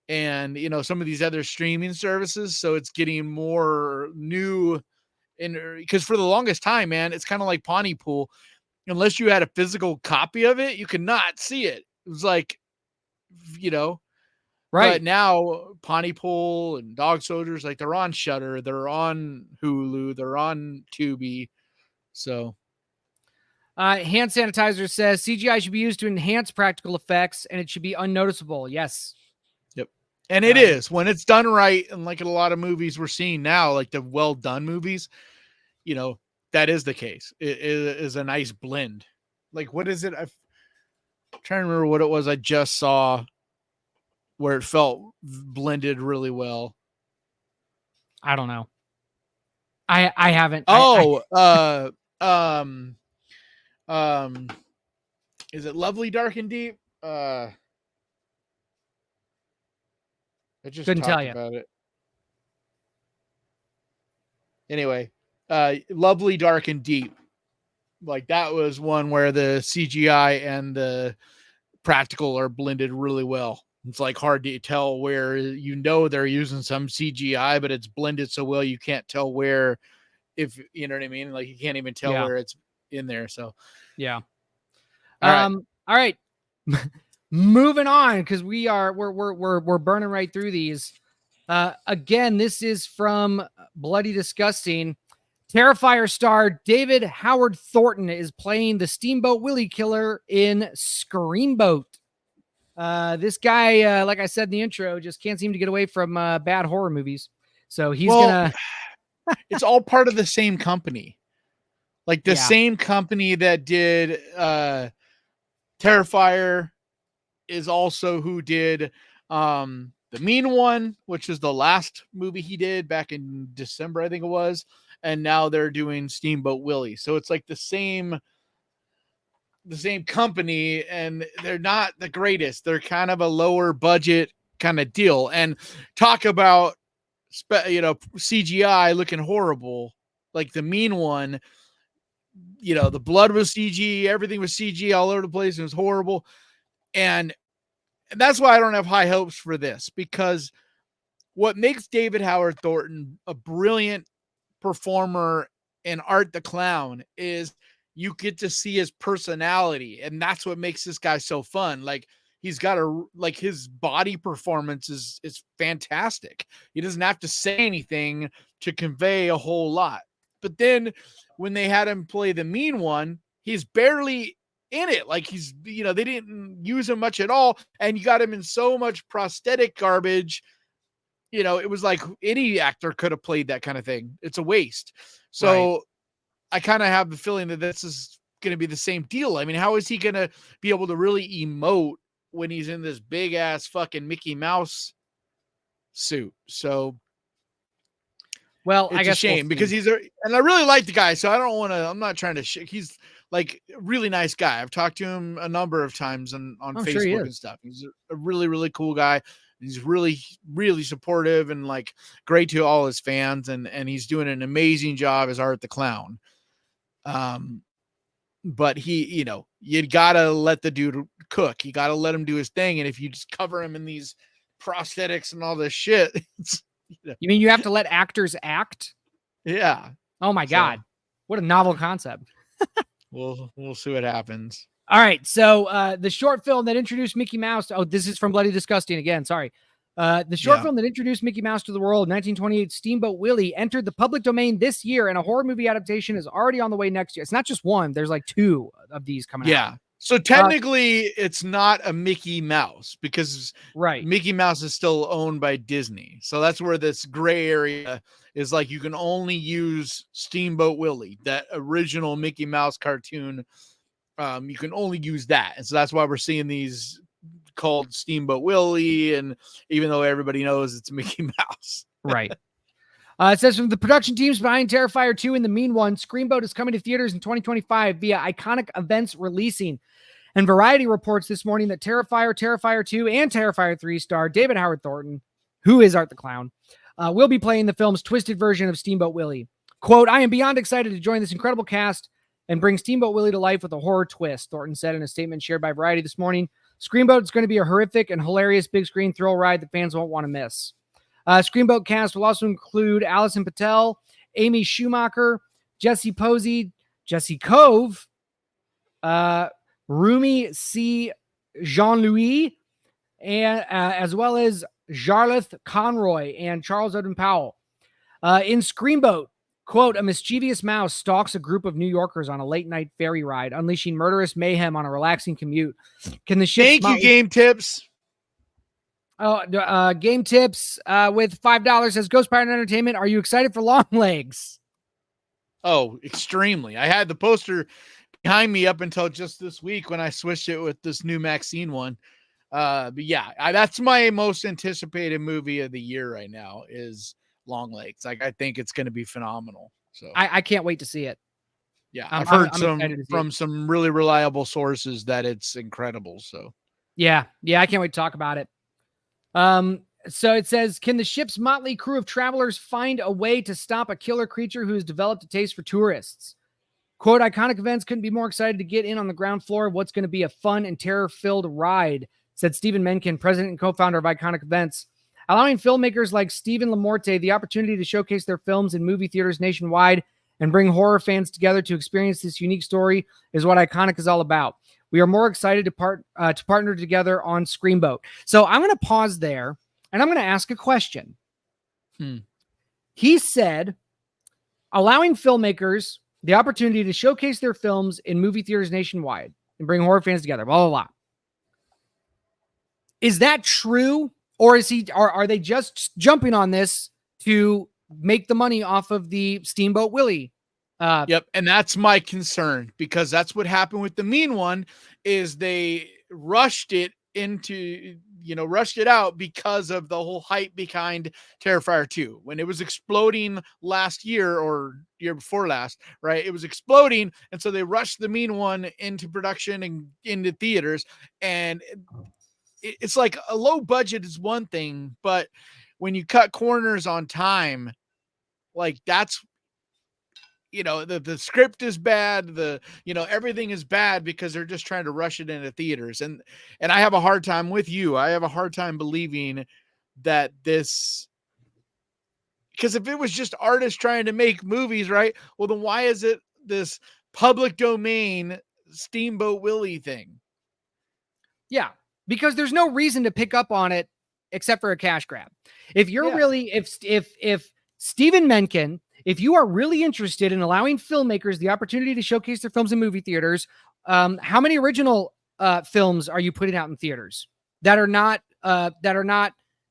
and, some of these other streaming services. So it's getting more new, because for the longest time, man, it's kind of like Pontypool. Unless you had a physical copy of it, you could not see it. It was like, right. But now Pontypool and Dog Soldiers, like, they're on Shudder, they're on Hulu, they're on Tubi. So hand sanitizer says CGI should be used to enhance practical effects, and it should be unnoticeable. Yes. Yep. And it is, when it's done right. And like in a lot of movies we're seeing now, like the well done movies, that is the case. It is a nice blend. Like, what is it? I'm trying to remember what it was I just saw where it felt blended really well. I don't know. I haven't. Is it Lovely, Dark and Deep? I just couldn't tell you about it. Anyway, Lovely, Dark and Deep. Like, that was one where the CGI and the practical are blended really well. It's like hard to tell where, they're using some CGI, but it's blended so well you can't tell where, if you know what I mean. Like, you can't even tell where it's in there. So yeah. All right. Moving on, because we're burning right through these. Again, this is from Bloody Disgusting. Terrifier star David Howard Thornton is playing the Steamboat Willie killer in Screamboat. This guy, like I said in the intro, just can't seem to get away from bad horror movies. So he's gonna. It's all part of the same company, like the same company that did Terrifier is also who did The Mean One, which is the last movie he did back in December, I think it was. And now they're doing Steamboat Willie. So it's like the same company, and they're not the greatest. They're kind of a lower budget kind of deal. And talk about, CGI looking horrible. Like the mean one, the blood was CG, everything was CG all over the place. It was horrible. And that's why I don't have high hopes for this, because what makes David Howard Thornton a brilliant performer in Art the Clown is you get to see his personality. And that's what makes this guy so fun. Like, he's got his body performance is fantastic. He doesn't have to say anything to convey a whole lot. But then when they had him play the mean one, he's barely in it. Like, he's, they didn't use him much at all. And you got him in so much prosthetic garbage. It was like any actor could have played that kind of thing. It's a waste. So right. I kind of have the feeling that this is going to be the same deal. I mean, how is he going to be able to really emote when he's in this big ass fucking Mickey Mouse suit? So, well, it's I guess a shame because and I really like the guy. So I'm not trying to he's like a really nice guy. I've talked to him a number of times on Facebook and stuff. He's a really, really cool guy. He's really, really supportive and like great to all his fans. And he's doing an amazing job as Art the Clown. But he, you gotta let the dude cook. You gotta let him do his thing. And if you just cover him in these prosthetics and all this shit, you mean you have to let actors act? Yeah. Oh my God. What a novel concept. We'll see what happens. All right. So the short film that introduced Mickey Mouse. Oh, this is from Bloody Disgusting again. Sorry. The short film that introduced Mickey Mouse to the world, 1928 Steamboat Willie, entered the public domain this year, and a horror movie adaptation is already on the way next year. It's not just one. There's like 2 of these coming out. Yeah. So technically it's not a Mickey Mouse because Mickey Mouse is still owned by Disney. So that's where this gray area is. Like, you can only use Steamboat Willie, that original Mickey Mouse cartoon. You can only use that. And so that's why we're seeing these called Steamboat Willie. And even though everybody knows it's Mickey Mouse. Right. It says, from the production teams behind Terrifier 2 and The Mean One, Screamboat is coming to theaters in 2025 via Iconic Events Releasing. And Variety reports this morning that Terrifier, Terrifier 2, and Terrifier 3 star David Howard Thornton, who is Art the Clown, will be playing the film's twisted version of Steamboat Willie. Quote, "I am beyond excited to join this incredible cast and bring Steamboat Willie to life with a horror twist," Thornton said in a statement shared by Variety this morning. Screamboat is going to be a horrific and hilarious big screen thrill ride that fans won't want to miss. Screamboat cast will also include Allison Patel, Amy Schumacher, Jesse Posey, Jesse Cove, Rumi C. Jean-Louis, and as well as Jarlath Conroy and Charles Odin Powell. In Screamboat, quote, "A mischievous mouse stalks a group of New Yorkers on a late-night ferry ride, unleashing murderous mayhem on a relaxing commute. Can the ship..." Thank you, Game Tips. Game Tips with $5 says, "Ghost Pirate Entertainment, are you excited for Long Legs?" Oh, extremely. I had the poster behind me up until just this week when I switched it with this new Maxine one. But yeah, that's my most anticipated movie of the year right now is Long Legs. Like, I think it's going to be phenomenal. So I can't wait to see it. Yeah, I've heard from some really reliable sources that it's incredible. So yeah, I can't wait to talk about it. So it says, can the ship's motley crew of travelers find a way to stop a killer creature who has developed a taste for tourists? Quote, "Iconic Events couldn't be more excited to get in on the ground floor of what's going to be a fun and terror-filled ride," said Stephen Mencken, president and co-founder of Iconic Events, allowing filmmakers like Stephen Lamorte the opportunity to showcase their films in movie theaters nationwide and bring horror fans together to experience this unique story is what Iconic is all about. We are more excited to partner together on Screamboat. So I'm going to pause there, and I'm going to ask a question. He said, allowing filmmakers the opportunity to showcase their films in movie theaters nationwide and bring horror fans together, blah, blah, blah. Is that true? Or are they just jumping on this to make the money off of the Steamboat Willie? Yep. And that's my concern, because that's what happened with The Mean One is they rushed it out because of the whole hype behind Terrifier 2. When it was exploding last year or year before last, right? It was exploding. And so they rushed The Mean One into production and into theaters. And it's like a low budget is one thing, but when you cut corners on time, like that's, the script is bad, everything is bad because they're just trying to rush it into theaters. And I have a hard time with you. I have a hard time believing that this, because if it was just artists trying to make movies, right? Well, then why is it this public domain Steamboat Willie thing? Yeah, because there's no reason to pick up on it except for a cash grab. If you're really, if Stephen Mencken, if you are really interested in allowing filmmakers the opportunity to showcase their films in movie theaters, how many original films are you putting out in theaters that are not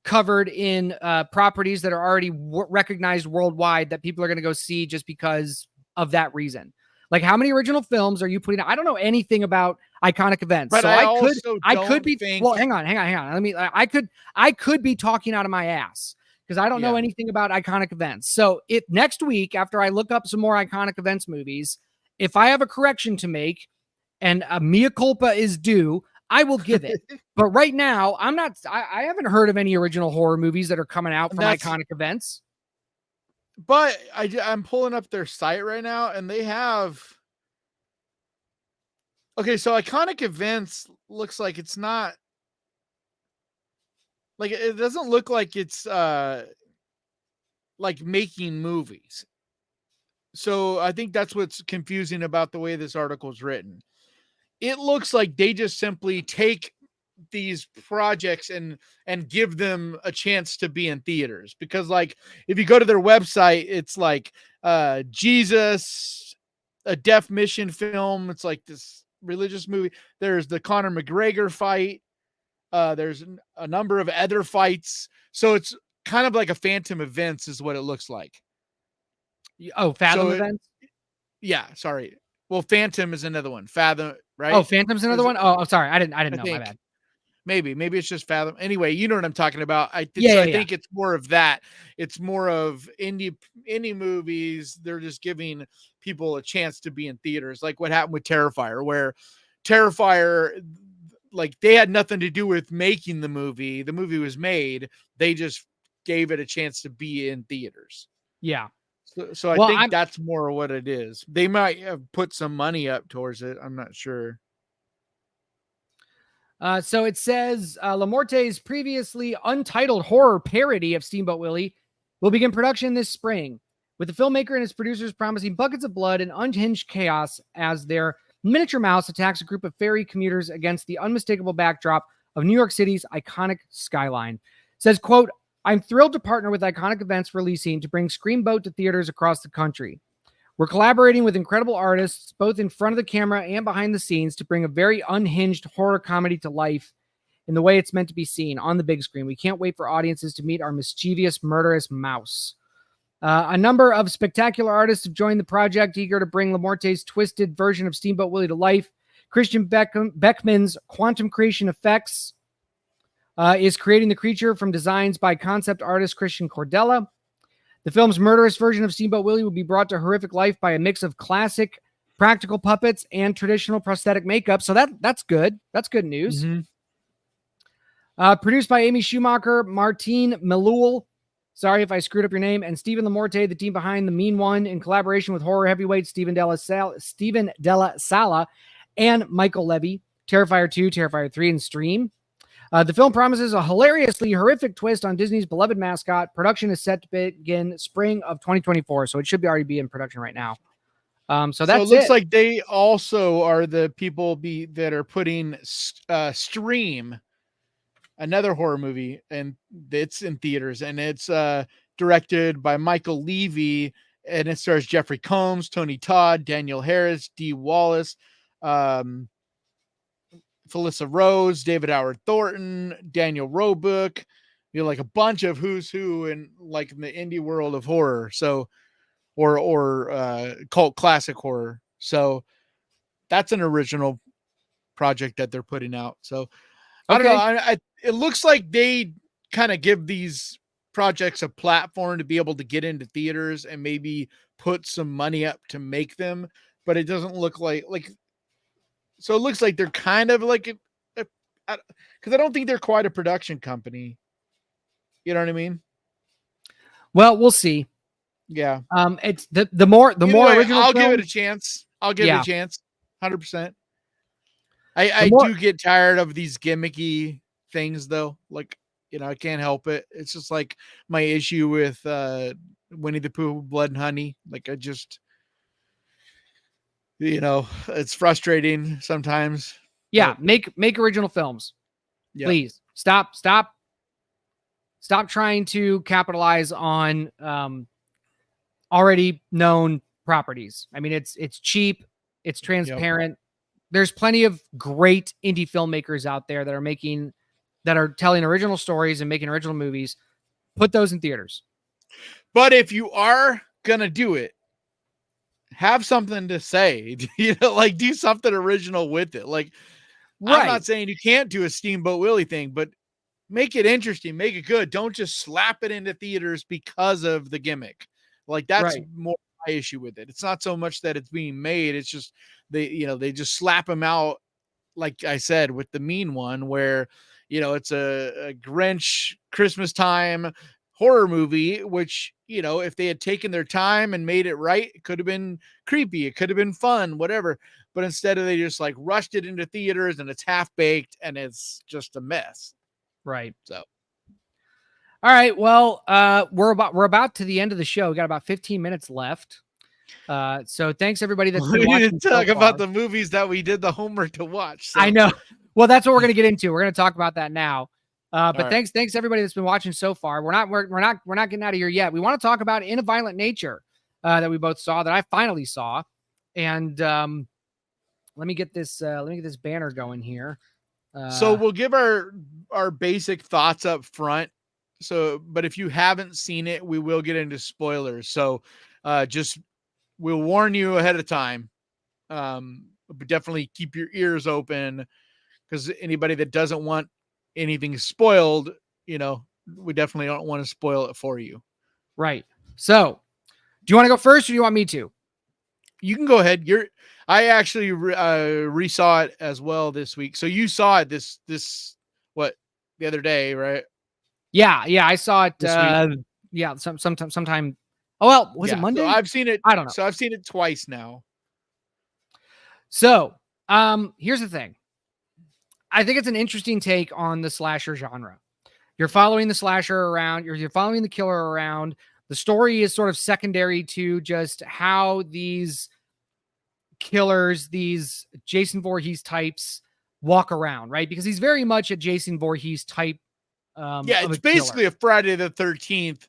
covered in properties that are already recognized worldwide that people are going to go see just because of that reason? Like, how many original films are you putting out? I don't know anything about iconic events, but so I could be. think... Well, hang on. I could be talking out of my ass because I don't know anything about iconic events. So next week, after I look up some more iconic events movies, if I have a correction to make and a mea culpa is due, I will give it. But right now, I haven't heard of any original horror movies that are coming out from iconic events. But I'm pulling up their site right now, and they have... Okay, so iconic events looks like it's not... Like, it doesn't look like it's like making movies. So I think that's what's confusing about the way this article is written. It looks like they just simply take these projects and give them a chance to be in theaters, because like if you go to their website, it's like Jesus, a deaf mission film. It's like this religious movie. There's the Conor McGregor fight. There's a number of other fights. So it's kind of like a Phantom Events is what it looks like. Oh, Fathom Events? Yeah, sorry. Well, Phantom is another one. Fathom, right? Oh, Phantom's another one? Oh, sorry. I didn't know. My bad. Maybe it's just Fathom. Anyway, you know what I'm talking about. I think it's more of that. It's more of indie movies. They're just giving people a chance to be in theaters, like what happened with Terrifier, where Terrifier, like, they had nothing to do with making the movie. The movie was made. They just gave it a chance to be in theaters. Yeah. So I think that's more what it is. They might have put some money up towards it. I'm not sure. So it says LaMorte's previously untitled horror parody of Steamboat Willie will begin production this spring, with the filmmaker and his producers promising buckets of blood and unhinged chaos as their miniature mouse attacks a group of ferry commuters against the unmistakable backdrop of New York City's iconic skyline. It says, quote, "I'm thrilled to partner with Iconic Events Releasing to bring Screamboat to theaters across the country. We're collaborating with incredible artists, both in front of the camera and behind the scenes, to bring a very unhinged horror comedy to life in the way it's meant to be seen on the big screen. We can't wait for audiences to meet our mischievous, murderous mouse." A number of spectacular artists have joined the project, eager to bring LaMorte's twisted version of Steamboat Willie to life. Christian Beckman's Quantum Creation Effects is creating the creature from designs by concept artist Christian Cordella. The film's murderous version of Steamboat Willie will be brought to horrific life by a mix of classic practical puppets and traditional prosthetic makeup. So that's good. That's good news. Mm-hmm. Produced by Amy Schumacher, Martine Melul, sorry if I screwed up your name, and Stephen LaMorte, the team behind The Mean One, in collaboration with horror heavyweight Stephen Della Sala and Michael Levy, Terrifier 2, Terrifier 3, and Stream. The film promises a hilariously horrific twist on Disney's beloved mascot. Production is set to begin spring of 2024, so it should already be in production right now. So that's it. Looks like they also are the people that are putting Stream, another horror movie, and it's in theaters, and it's directed by Michael Levy, and it stars Jeffrey Combs, Tony Todd, Daniel Harris, Dee Wallace, Felissa Rose, David Howard Thornton, Daniel Roebuck, like a bunch of who's who in like in the indie world of horror. So, or cult classic horror. So that's an original project that they're putting out. So I don't know. It looks like they kind of give these projects a platform to be able to get into theaters and maybe put some money up to make them, but it doesn't look like, so it looks like they're kind of like because I don't think they're quite a production company. You know what I mean? Well, we'll see. Yeah. It's the more Either more way, original I'll give it films, a chance. I'll give it Yeah. a chance. 100%. the I more do get tired of these gimmicky things though. Like, I can't help it. It's just like my issue with Winnie the Pooh, Blood and Honey. Like I just, it's frustrating sometimes. yeah, But make original films. yeah. Please. Stop trying to capitalize on already known properties. I mean, it's cheap, it's transparent. There's plenty of great indie filmmakers out there that are telling original stories and making original movies. Put those in theaters. But if you are gonna do it, have something to say. Like do something original with it. Like I'm not saying you can't do a Steamboat Willie thing, but make it interesting, make it good. Don't just slap it into theaters because of the gimmick. Like that's more my issue with it. It's not so much that it's being made. It's just they just slap him out. Like I said, with the mean one where, it's a Grinch Christmas time horror movie, which, if they had taken their time and made it right, it could have been creepy. It could have been fun, whatever. But instead of they just like rushed it into theaters and it's half baked and it's just a mess. Right. So, all right. Well, we're about to the end of the show. We got about 15 minutes left. So thanks everybody that's been watching. We didn't talk about the movies that we did the homework to watch. So. I know. Well, that's what we're going to get into. We're going to talk about that now. But right. thanks everybody that's been watching so far. We're not getting out of here yet. We want to talk about In a Violent Nature that we both saw, that I finally saw. And let me get this banner going here. So we'll give our basic thoughts up front. So, but if you haven't seen it, we will get into spoilers. So, we'll warn you ahead of time. But definitely keep your ears open, because anybody that doesn't want anything spoiled, we definitely don't want to spoil it for you. Right. So, do you want to go first or do you want me to? You can go ahead. I actually resaw it as well this week. So you saw it the other day, right? Yeah, I saw it. Sometime. Oh well, was it Monday? So I've seen it. I don't know. So I've seen it twice now. So, here's the thing. I think it's an interesting take on the slasher genre. You're following the slasher around. You're following the killer around. The story is sort of secondary to just how these killers, these Jason Voorhees types, walk around, right? Because he's very much a Jason Voorhees type. It's basically a Friday the 13th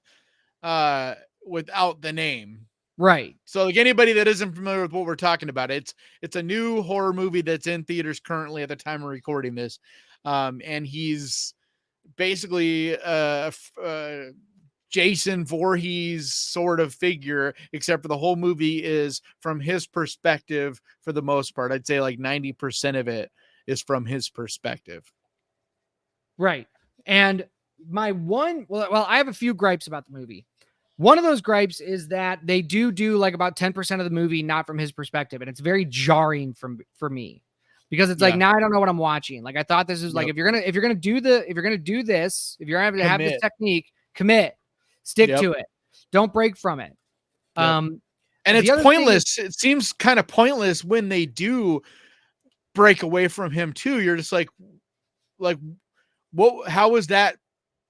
without the name. Right. So like anybody that isn't familiar with what we're talking about, it's a new horror movie that's in theaters currently at the time of recording this. And he's basically Jason Voorhees sort of figure, except for the whole movie is from his perspective for the most part. I'd say like 90% of it is from his perspective. Right. And my I have a few gripes about the movie. One of those gripes is that they do like about 10% of the movie not from his perspective, and it's very jarring for me, because it's like, now I don't know what I'm watching. Like I thought this is like, if you're gonna do this, if you're gonna have this technique, commit, stick to it, don't break from it. And it's pointless. It seems kind of pointless when they do break away from him too. You're just like what? How is that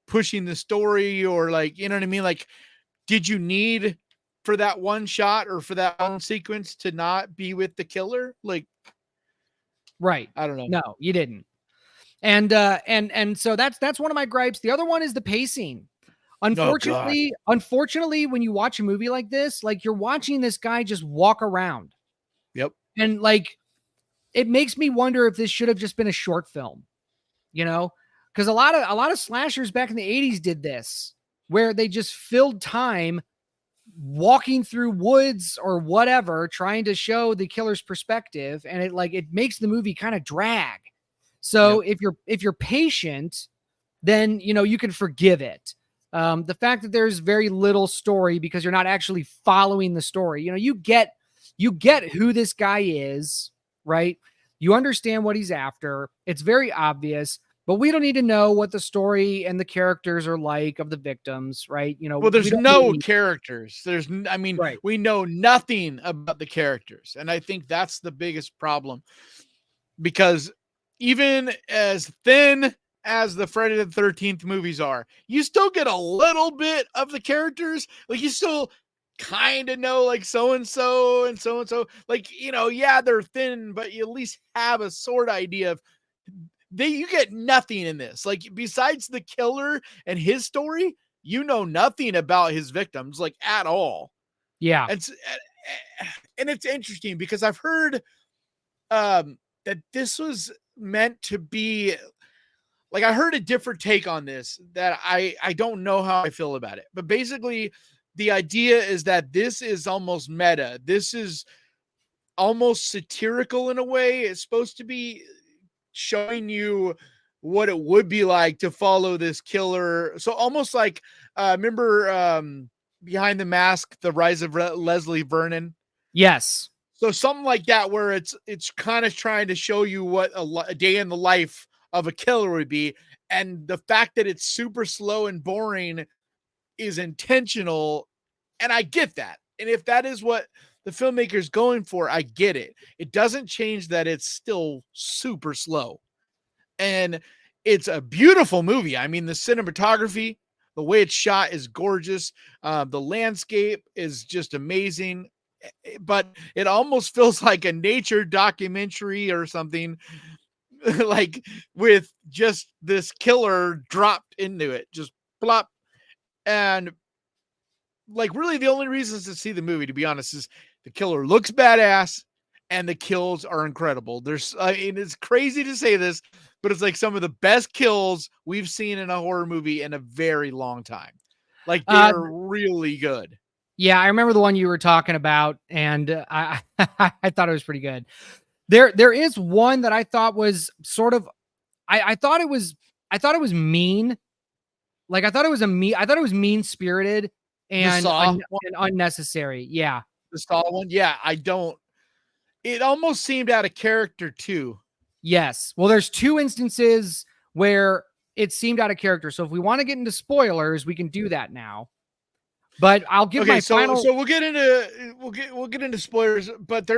pushing the story, or like, you know what I mean? Like, did you need for that one shot or for that one sequence to not be with the killer? Like, right. I don't know. No, you didn't. And so that's one of my gripes. The other one is the pacing. Unfortunately, when you watch a movie like this, like you're watching this guy just walk around. Yep. And like, it makes me wonder if this should have just been a short film, because a lot of slashers back in the 80s did this, where they just filled time walking through woods or whatever, trying to show the killer's perspective. And it makes the movie kind of drag. So if you're patient, then, you can forgive it. The fact that there's very little story because you're not actually following the story, you get who this guy is, right? You understand what he's after. It's very obvious, but we don't need to know what the story and the characters are like of the victims, right? Well, We there's don't no really, characters. I mean, right. we know nothing about the characters. And I think that's the biggest problem, because even as thin as the Friday the 13th movies are, you still get a little bit of the characters. Like, you still kind of know, like, so and so and so and so. Like, yeah, they're thin, but you at least have a sort of idea of you get nothing in this. Like, besides the killer and his story, you know nothing about his victims, like, at all. Yeah. And it's interesting because I've heard that this was meant to be, like, I heard a different take on this that I don't know how I feel about it. But basically, the idea is that this is almost meta. This is almost satirical in a way. It's supposed to be showing you what it would be like to follow this killer. So almost like, remember Behind the Mask, The Rise of Leslie Vernon? Yes. So something like that, where it's kind of trying to show you what a day in the life of a killer would be. And the fact that it's super slow and boring is intentional. And I get that. And if that is what the filmmaker's going for, I get it. It doesn't change that it's still super slow. And it's a beautiful movie. I mean, the cinematography, the way it's shot is gorgeous. The landscape is just amazing, but it almost feels like a nature documentary or something, like, with just this killer dropped into it, just plop. And, like, really the only reasons to see the movie, to be honest, is the killer looks badass and the kills are incredible. I mean, it's crazy to say this, but it's like some of the best kills we've seen in a horror movie in a very long time. Like, they're really good. Yeah, I remember the one you were talking about, and I I thought it was pretty good. There is one that I thought was sort of, I thought it was mean. Like, I thought it was mean spirited The and Saw one, and unnecessary. Yeah. the Saw one. Yeah, it almost seemed out of character too. Yes. Well, there's two instances where it seemed out of character. So if we want to get into spoilers, we can do that now. But I'll give my final. So we'll get into spoilers, but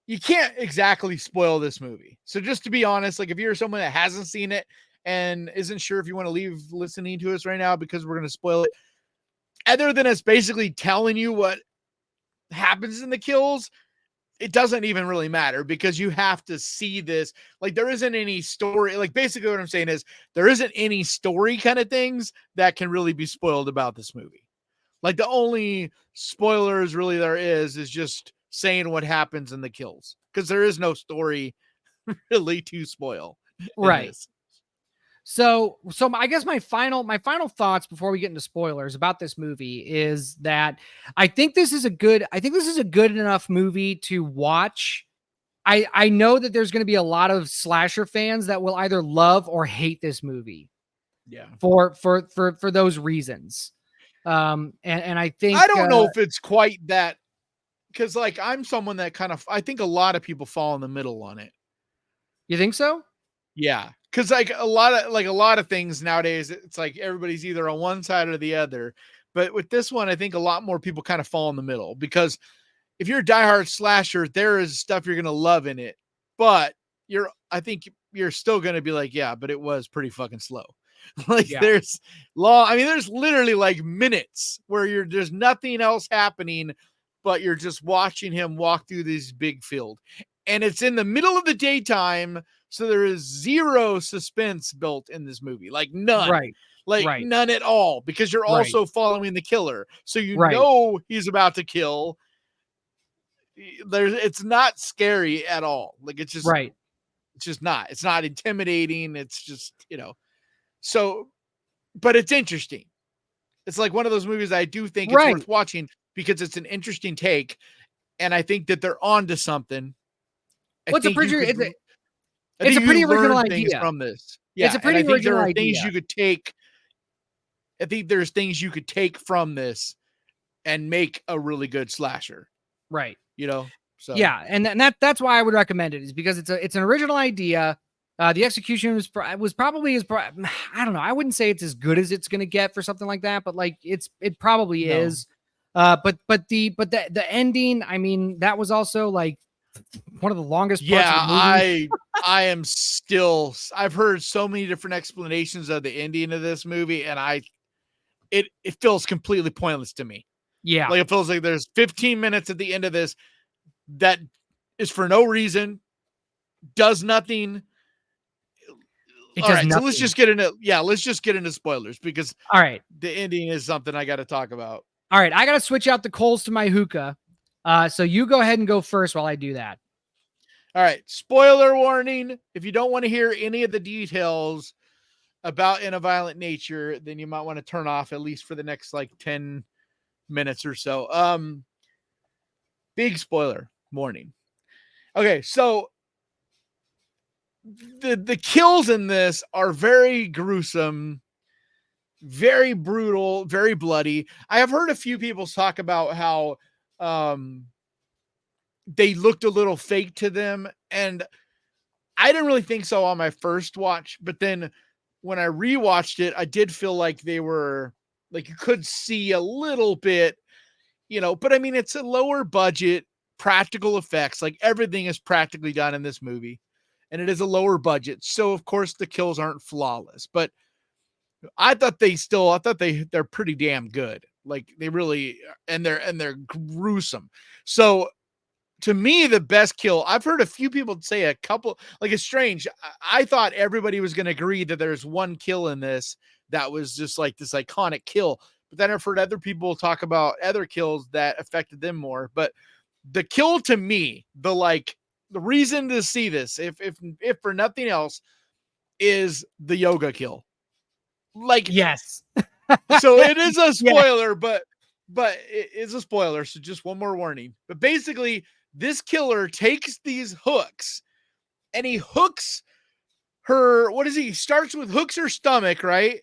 you can't exactly spoil this movie. So just to be honest, like, if you're someone that hasn't seen it and isn't sure if you want to leave listening to us right now because we're going to spoil it, other than us basically telling you what happens in the kills, it doesn't even really matter, because you have to see this. Like, there isn't any story. Like, basically what I'm saying is there isn't any story kind of things that can really be spoiled about this movie. Like, the only spoilers really there is just saying what happens in the kills, because there is no story really to spoil. Right. So I guess my final thoughts before we get into spoilers about this movie is that I think this is a good enough movie to watch. I know that there's going to be a lot of slasher fans that will either love or hate this movie. Yeah. For those reasons. And I think I don't know if it's quite that, because, like, I'm someone that I think a lot of people fall in the middle on it. You think so? Yeah. Cause like a lot of things nowadays, it's like everybody's either on one side or the other. But with this one, I think a lot more people kind of fall in the middle, because if you're a diehard slasher, there is stuff you're going to love in it, but I think you're still going to be like, yeah, but it was pretty fucking slow. Like, Yeah. there's literally like minutes where there's nothing else happening, but you're just watching him walk through this big field, and it's in the middle of the daytime. So there is zero suspense built in this movie, like none, none at all, because you're also following the killer. So know he's about to kill. It's not scary at all. Like, it's just, it's not intimidating. It's just, so, but it's interesting. It's like one of those movies I do think it's worth watching because it's an interesting take. And I think that they're onto something. It's a pretty original idea from this. Yeah. It's a pretty original idea. Things you could take. I think there's things you could take from this and make a really good slasher. Right. So yeah, and that's why I would recommend it, is because it's an original idea. The execution was probably I don't know. I wouldn't say it's as good as it's going to get for something like that, but like it probably No. is. But the ending, I mean, that was also like one of the longest parts of the movie. I've heard so many different explanations of the ending of this movie, and it feels completely pointless to me. Yeah, Like, it feels like there's 15 minutes at the end of this that is for no reason, does nothing. it All does right, so nothing. let's just get into spoilers, because All right. the ending is something I got to talk about. All right, I got to switch out the coals to my hookah. So you go ahead and go first while I do that. All right, spoiler warning. If you don't want to hear any of the details about In a Violent Nature, then you might want to turn off at least for the next like 10 minutes or so. Big spoiler warning. Okay, so the kills in this are very gruesome, very brutal, very bloody. I have heard a few people talk about how they looked a little fake to them, and I didn't really think so on my first watch, but then when I rewatched it, I did feel like they were like, you could see a little bit, but I mean, it's a lower budget practical effects. Like, everything is practically done in this movie, and it is a lower budget. So of course the kills aren't flawless, but I thought they're pretty damn good. Like, they really, and they're gruesome. So to me, the best kill, I've heard a few people say a couple, like, it's strange. I thought everybody was going to agree that there's one kill in this that was just like this iconic kill. But then I've heard other people talk about other kills that affected them more. But the kill to me, the reason to see this, if for nothing else, is the yoga kill. Like, Yes. so it is a Yes. spoiler, but it is a spoiler. So just one more warning. But basically, this killer takes these hooks and he hooks her. What is he? Starts with hooks her stomach, right?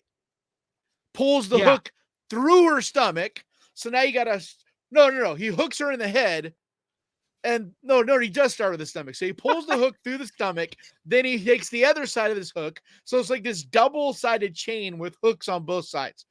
Pulls the hook through her stomach. So now you gotta, no. He hooks her in the head. And no, he does start with the stomach. So he pulls the hook through the stomach. Then he takes the other side of this hook. So it's like this double-sided chain with hooks on both sides.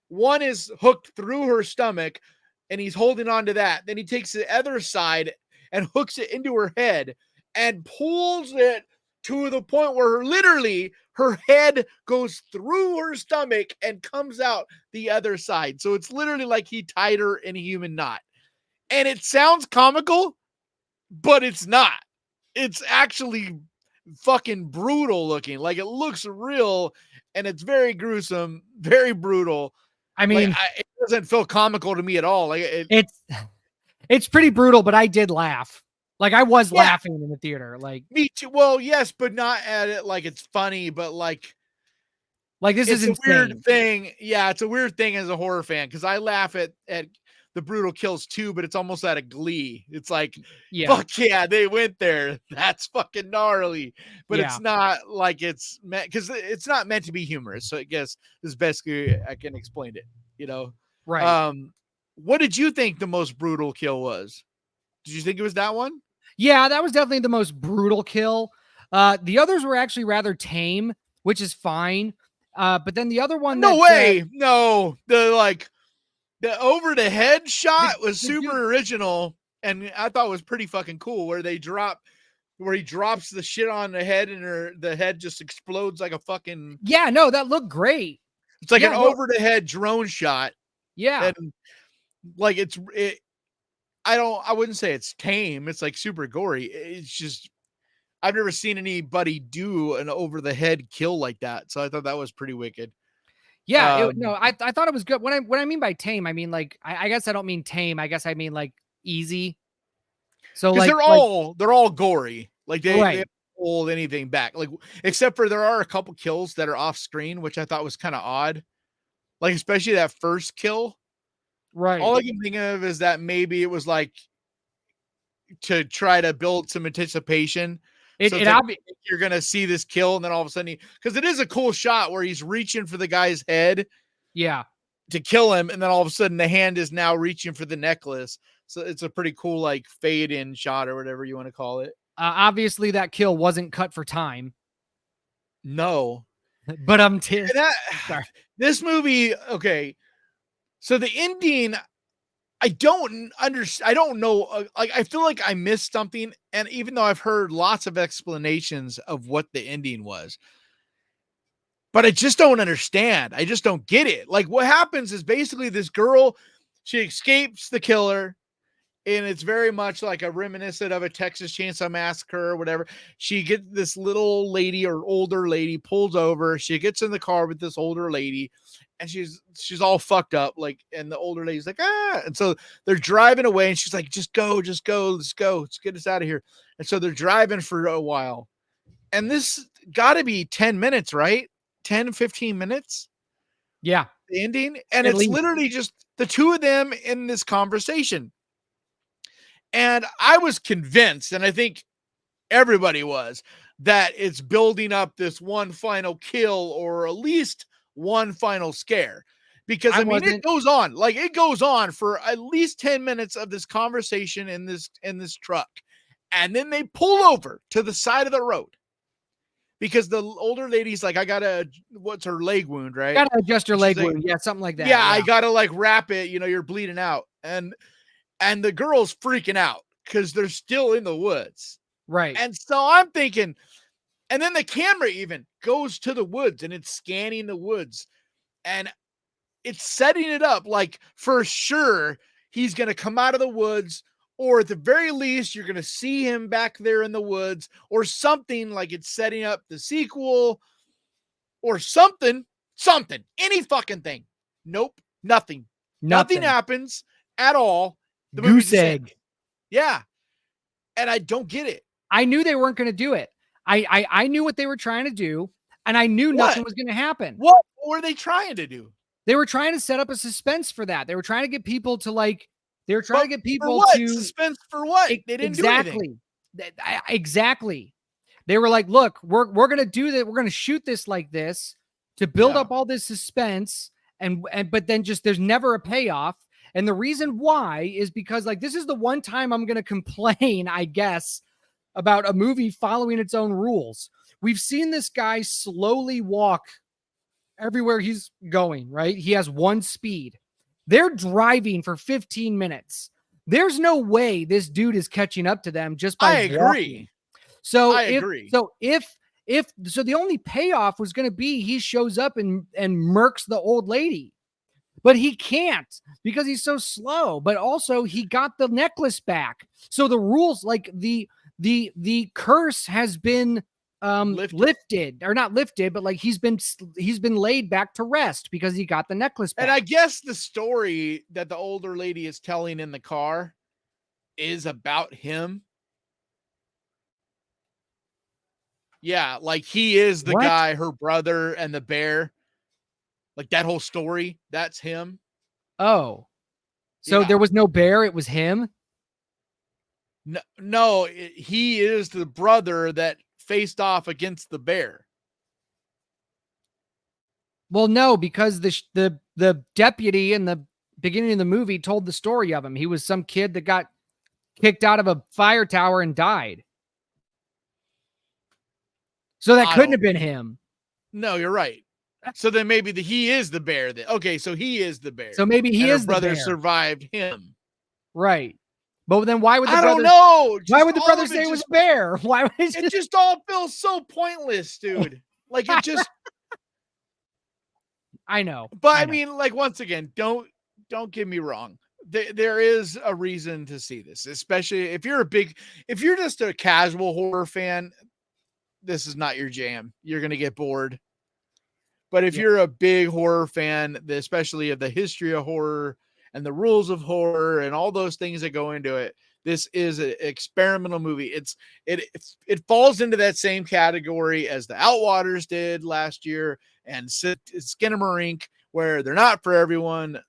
One is hooked through her stomach, and he's holding on to that. Then he takes the other side and hooks it into her head and pulls it to the point where literally her head goes through her stomach and comes out the other side. So it's literally like he tied her in a human knot. And it sounds comical, but it's not. It's actually fucking brutal looking. Like, it looks real, and it's very gruesome, very brutal. I mean, it doesn't feel comical to me at all. Like, it's pretty brutal, but I did laugh. Like, I was laughing in the theater. Like, me too. Well, yes, but not at it like it's funny, but like this is a weird insane. thing. Yeah, it's a weird thing as a horror fan, because I laugh at the brutal kills too, but it's almost out of glee. It's like, fuck yeah, they went there. That's fucking gnarly. But it's not like it's meant, because it's not meant to be humorous. So I guess this is basically, I can explain it, Right. What did you think the most brutal kill was? Did you think it was that one? Yeah, that was definitely the most brutal kill. The others were actually rather tame, which is fine. But then the other one, no way. No, the over the head shot was super original, and I thought it was pretty fucking cool, where he drops the shit on the head, and the head just explodes like a fucking. Yeah, no, that looked great. It's like an over the head drone shot. Yeah. And like, I wouldn't say it's tame. It's like super gory. It's just, I've never seen anybody do an over the head kill like that. So I thought that was pretty wicked. Yeah, I thought it was good. What I mean by tame, I mean, like, I guess I don't mean tame. I guess I mean like easy. So like, they're all gory. Like, they don't hold anything back. Like, except for there are a couple kills that are off screen, which I thought was kind of odd. Like, especially that first kill. Right. All I can think of is that maybe it was like to try to build some anticipation. You're going to see this kill, and then all of a sudden, because it is a cool shot where he's reaching for the guy's head. Yeah. to kill him, and then all of a sudden the hand is now reaching for the necklace. So it's a pretty cool like fade in shot or whatever you want to call it. Obviously that kill wasn't cut for time. No, But sorry. This movie, okay. So the ending, I don't understand. I don't know. Like, I feel like I missed something. And even though I've heard lots of explanations of what the ending was, but I just don't understand. I just don't get it. Like, what happens is basically this girl, she escapes the killer. And it's very much like a reminiscent of a Texas Chainsaw Massacre or whatever. She gets this little lady or older lady pulls over. She gets in the car with this older lady, and she's all fucked up. Like, and the older lady's like, ah. And so they're driving away, and she's like, just go, let's go. Let's get us out of here. And so they're driving for a while. And this got to be 10 minutes, right? 10, 15 minutes. Yeah. The ending. And At it's least. literally just the two of them in this conversation. And I was convinced, and I think everybody was, that it's building up this one final kill or at least one final scare. Because I mean, it goes on. Like, it goes on for at least 10 minutes of this conversation in this truck. And then they pull over to the side of the road. Because the older lady's like, what's her leg wound, right? Gotta adjust your leg wound. Like, Yeah, something like that. Yeah, I gotta like wrap it, you're bleeding out. And the girl's freaking out because they're still in the woods. Right. And so I'm thinking, and then the camera even goes to the woods and it's scanning the woods and it's setting it up like for sure he's going to come out of the woods, or at the very least, you're going to see him back there in the woods or something, like it's setting up the sequel or something, any fucking thing. Nope. Nothing happens at all. The Goose egg. Yeah. And I don't get it. I knew they weren't going to do it. I knew what they were trying to do, and I knew nothing was going to happen. What were they trying to do? They were trying to set up a suspense for that. They were trying to get people to like, they were trying to get people to suspense for what? They didn't do anything. Exactly. They were like, look, we're going to do that. We're going to shoot this like this to build up all this suspense. But then just, there's never a payoff. And the reason why is because like, this is the one time I'm going to complain, I guess, about a movie following its own rules. We've seen this guy slowly walk everywhere he's going, right? He has one speed. They're driving for 15 minutes. There's no way this dude is catching up to them just by I agree. Walking. So I agree. So if the only payoff was going to be he shows up and murks the old lady. But he can't because he's so slow. But also he got the necklace back. So the rules, like the curse has been lifted, or not lifted, but like he's been laid back to rest because he got the necklace back. And I guess the story that the older lady is telling in the car is about him. Yeah, like he is the guy, her brother, and the bear. Like that whole story, that's him. Oh, so there was no bear, it was him? No, he is the brother that faced off against the bear. Well, no, because the deputy in the beginning of the movie told the story of him. He was some kid that got kicked out of a fire tower and died. So that couldn't have been him. No, you're right. So then maybe he is the bear. Okay, so he is the bear. So maybe he is the brother bear. Survived him. Right. But then why would the I brother, don't know. Why would the brother say it was a bear? Why would it just all feels so pointless, dude. Like it just I know. But I mean, like once again, don't get me wrong. There is a reason to see this, especially if you're just a casual horror fan, this is not your jam. You're going to get bored. But if you're a big horror fan, especially of the history of horror and the rules of horror and all those things that go into it, this is an experimental movie. It falls into that same category as the Outwaters did last year and Skinamarink, where they're not for everyone.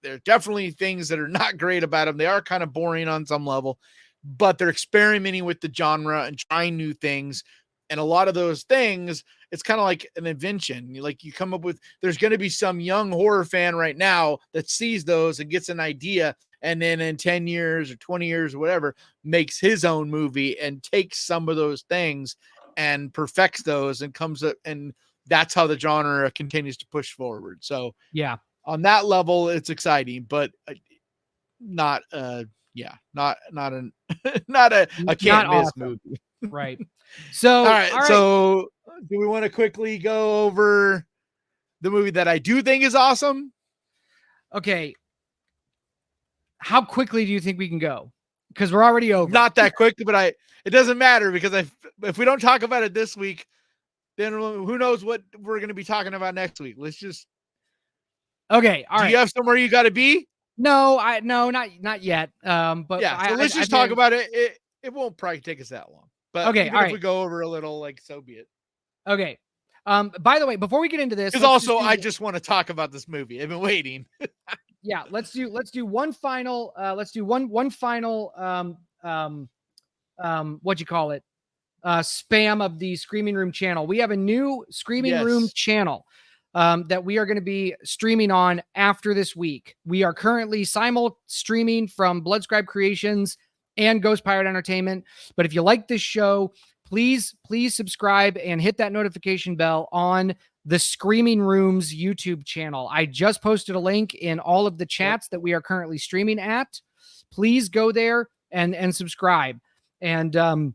There are definitely things that are not great about them. They are kind of boring on some level, but they're experimenting with the genre and trying new things. And a lot of those things it's kind of like an invention. Like you come up with, there's going to be some young horror fan right now that sees those and gets an idea, and then in 10 years or 20 years or whatever, makes his own movie and takes some of those things and perfects those and comes up, and that's how the genre continues to push forward. So Yeah. on that level, it's exciting, but not not a can't miss awesome. movie. Right. So, all right. So do we want to quickly go over the movie that I do think is awesome? Okay. How quickly do you think we can go? Because we're already over. Not that quickly, but it doesn't matter, because if we don't talk about it this week, then who knows what we're going to be talking about next week. Let's just. Okay. All right. Do you have somewhere you got to be? No, not yet. But yeah. So let's just talk about it. It won't probably take us that long. But okay, even if we go over a little, like, so be it. Okay. By the way, before we get into this, because also I just want to talk about this movie. I've been waiting. Yeah, let's do one final what you call it? Spam of the Screaming Room channel. We have a new Screaming Room channel that we are going to be streaming on after this week. We are currently simul streaming from Bloodscribe Creations and Ghost Pirate Entertainment. But if you like this show, please subscribe and hit that notification bell on the Screaming Room's YouTube channel. I just posted a link in all of the chats that we are currently streaming at. Please go there and subscribe. And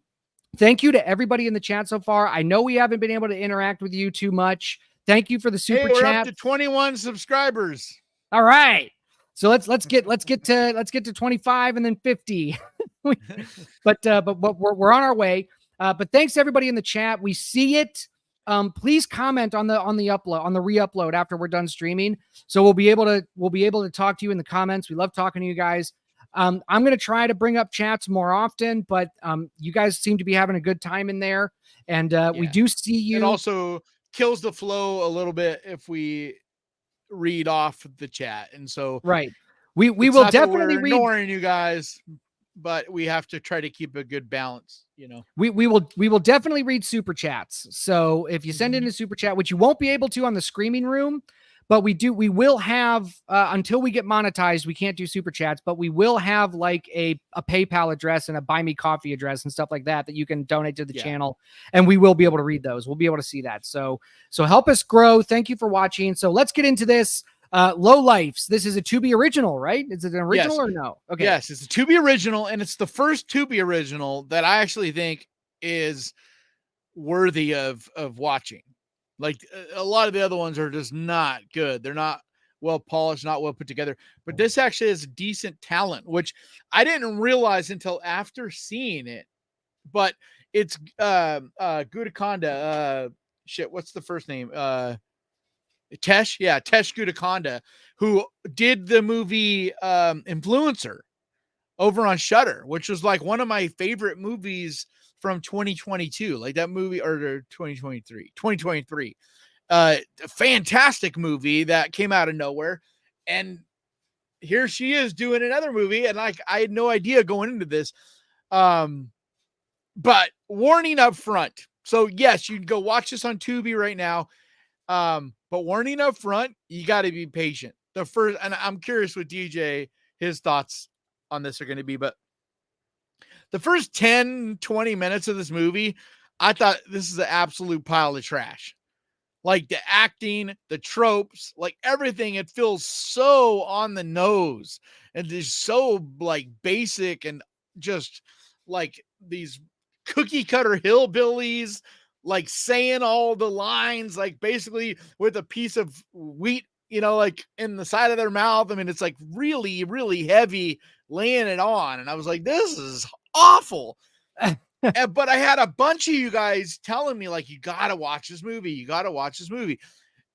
thank you to everybody in the chat so far. I know we haven't been able to interact with you too much. Thank you for the super chat. We're up to 21 subscribers. All right. So let's get to 25 and then 50. but we're on our way. But thanks to everybody in the chat. We see it. Please comment on the re-upload after we're done streaming. So we'll be able to talk to you in the comments. We love talking to you guys. I'm going to try to bring up chats more often, but you guys seem to be having a good time in there. And we do see you. It also kills the flow a little bit if we read off the chat. And so right. We will definitely read, ignoring you guys, but we have to try to keep a good balance, you know. We will definitely read super chats. So if you send in a super chat, which you won't be able to on the Screaming Room, but we will have until we get monetized, we can't do super chats, but we will have like a PayPal address and a buy me coffee address and stuff like that you can donate to the channel, and we will be able to read those. We'll be able to see that. So help us grow. Thank you for watching. So let's get into this. Low Lifes. This is a Tubi original, right? Is it an original or no? Okay. Yes, it's a Tubi original, and it's the first Tubi original that I actually think is worthy of watching. Like a lot of the other ones are just not good. They're not well polished, not well put together. But this actually has decent talent, which I didn't realize until after seeing it. But it's Gutakonda. What's the first name? Tesh Gutakonda, who did the movie Influencer over on Shudder, which was like one of my favorite movies from 2022, like that movie, or 2023. A fantastic movie that came out of nowhere. And here she is doing another movie. And like, I had no idea going into this. But warning up front. So yes, you can go watch this on Tubi right now. But warning up front, you got to be patient. And I'm curious what DJ, his thoughts on this are going to be, but the first 10, 20 minutes of this movie, I thought this is an absolute pile of trash. Like the acting, the tropes, like everything, it feels so on the nose and just so like basic and just like these cookie cutter hillbillies, like saying all the lines, like basically with a piece of wheat, you know, like in the side of their mouth. I mean, it's like really, really heavy laying it on. And I was like, this is awful. But I had a bunch of you guys telling me like, you got to watch this movie. You got to watch this movie.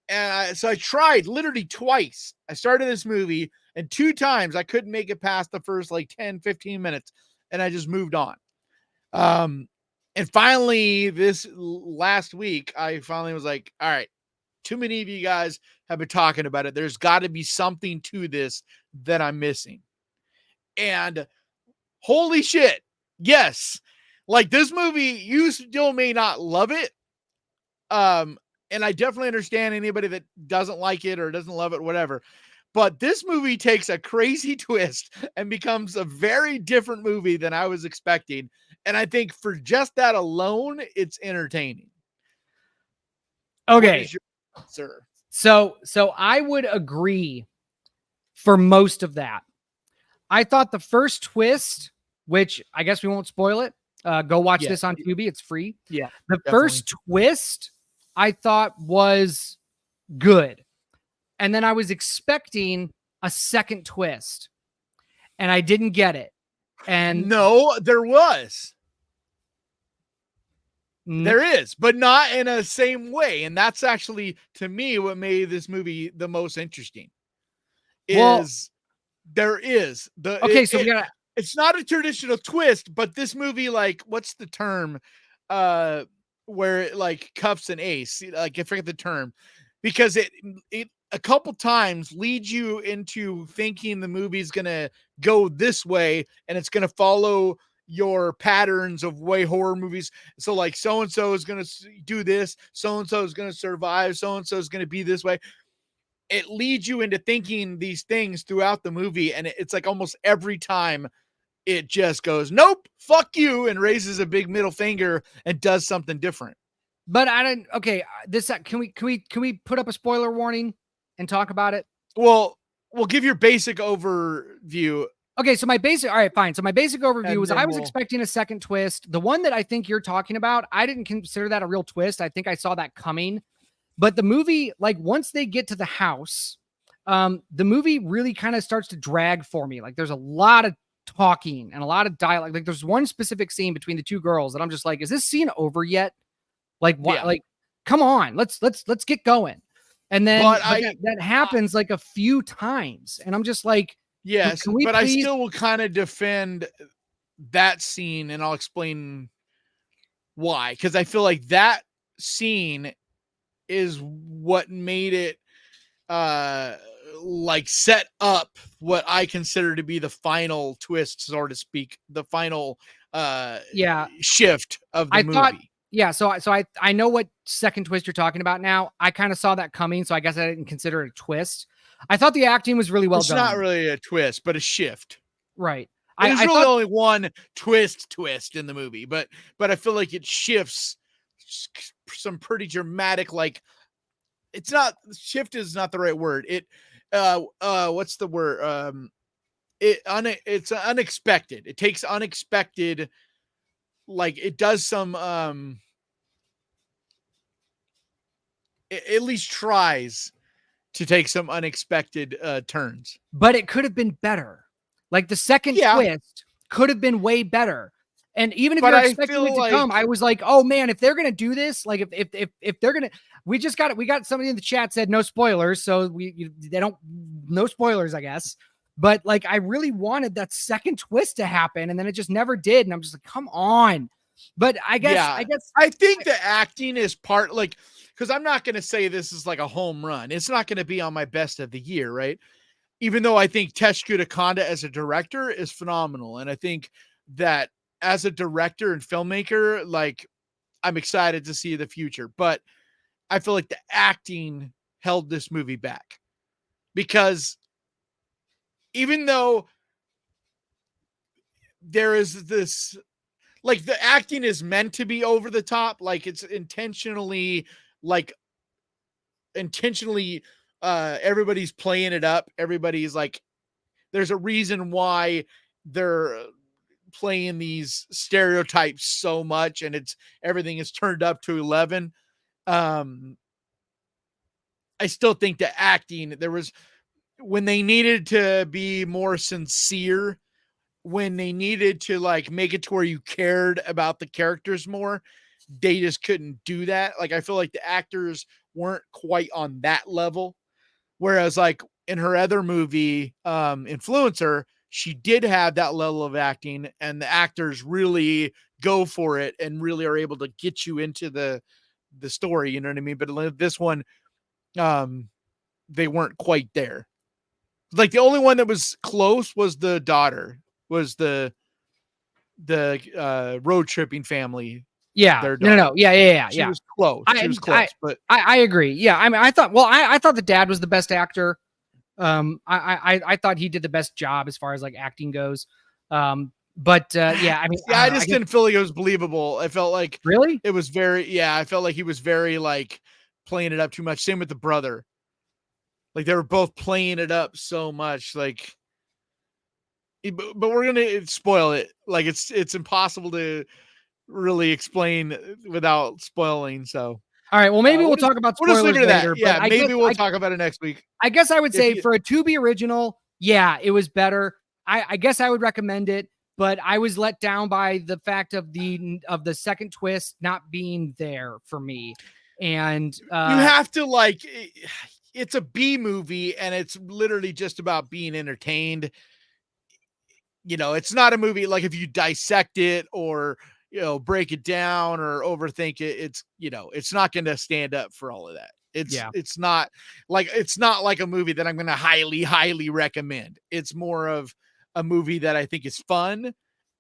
And so I tried literally twice. I started this movie and 2 times I couldn't make it past the first like 10, 15 minutes. And I just moved on. And finally, this last week, I finally was like, all right, too many of you guys have been talking about it. There's got to be something to this that I'm missing. And holy shit. Yes. Like this movie, you still may not love it, And I definitely understand anybody that doesn't like it or doesn't love it, whatever. But this movie takes a crazy twist and becomes a very different movie than I was expecting. And I think for just that alone, it's entertaining. What Okay. is your answer? So I would agree for most of that. I thought the first twist, which I guess we won't spoil it. Go watch Yeah. this on Tubi. It's free. Yeah. The definitely. first twist I thought was good. And then I was expecting a second twist and I didn't get it. And no, there was. There is, but not in a same way. And that's actually, to me, what made this movie the most interesting. There is the okay. So we gotta. It's not a traditional twist, but this movie, like, what's the term? Where it like cuffs an ace. Like, I forget the term, because it a couple times leads you into thinking the movie's gonna go this way and it's gonna follow your patterns of way horror movies. So like so-and-so is going to do this, so-and-so is going to survive, so-and-so is going to be this way. It leads you into thinking these things throughout the movie. And it's like almost every time it just goes, nope, fuck you, and raises a big middle finger and does something different. But I didn't. Okay. Can we put up a spoiler warning and talk about it? Well, we'll give your basic overview. Okay, so all right, fine. So my basic overview was I was expecting a second twist. The one that I think you're talking about, I didn't consider that a real twist. I think I saw that coming. But the movie, like once they get to the house, the movie really kind of starts to drag for me. Like there's a lot of talking and a lot of dialogue. Like there's one specific scene between the two girls that I'm just like, is this scene over yet? Like what? Yeah. Like, come on, let's get going. And then that happens like a few times, and I'm just like. Yes, but I still will kind of defend that scene, and I'll explain why. Because I feel like that scene is what made it like set up what I consider to be the final twist, so to speak, the final shift of the movie. So I know what second twist you're talking about now. I kind of saw that coming, so I guess I didn't consider it a twist. I thought the acting was really well done. It's not really a twist, but a shift. Right. There's really only one twist in the movie, but I feel like it shifts some pretty dramatic, like it's not shift is not the right word. It what's the word? It's unexpected. It takes unexpected, like it does some it at least tries to take some unexpected turns. But it could have been better. Like the second twist could have been way better. And even if you're expecting it to come, I was like, oh man, if they're going to do this, like if they're going to, we got somebody in the chat said no spoilers. So no spoilers, I guess. But like, I really wanted that second twist to happen and then it just never did. And I'm just like, come on. But I think the acting is part, like, because I'm not going to say this is like a home run. It's not going to be on my best of the year, right? Even though I think Tetsuya Konda as a director is phenomenal. And I think that as a director and filmmaker, like, I'm excited to see the future. But I feel like the acting held this movie back. Because even though there is this, like, the acting is meant to be over the top, like it's intentionally everybody's playing it up. Everybody's like, there's a reason why they're playing these stereotypes so much, and everything is turned up to 11. I still think the acting, there was, when they needed to be more sincere, when they needed to like make it to where you cared about the characters more, they just couldn't do that. Like, I feel like the actors weren't quite on that level. Whereas like in her other movie, Influencer, she did have that level of acting, and the actors really go for it and really are able to get you into the story. You know what I mean? But this one, they weren't quite there. Like the only one that was close was the daughter, was the road tripping family. Yeah. their No. daughter. Yeah. She was close. She was close, but I agree. Yeah. I mean, I thought the dad was the best actor. I thought he did the best job as far as like acting goes. But yeah, I mean, yeah, I know, just didn't feel like it was believable. I felt like really it was I felt like he was very like playing it up too much. Same with the brother. Like they were both playing it up so much. Like, but we're gonna spoil it. Like it's impossible to really explain without spoiling. So all right. Well, maybe we'll talk about we'll just leave spoilers it at later. that. Yeah, but maybe we'll talk about it next week. I guess I would say you- for a Tubi original, yeah, it was better. I guess I would recommend it, but I was let down by the fact of the second twist not being there for me. And You have to like, it's a B movie and it's literally just about being entertained. You know, it's not a movie like if you dissect it or, you know, break it down or overthink it, it's, you know, it's not going to stand up for all of that. It's not like a movie that I'm going to highly recommend. It's more of a movie that I think is fun,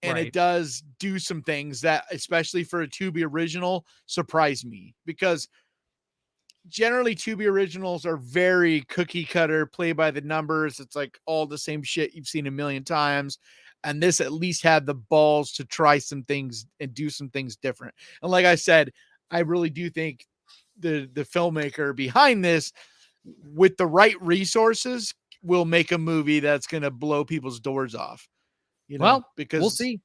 and it does do some things that, especially for a Tubi original, surprise me, because generally Tubi originals are very cookie cutter, play by the numbers. It's like all the same shit you've seen a million times. And this at least had the balls to try some things and do some things different. And like I said, I really do think the filmmaker behind this, with the right resources, will make a movie that's going to blow people's doors off. You know, well, because we'll see.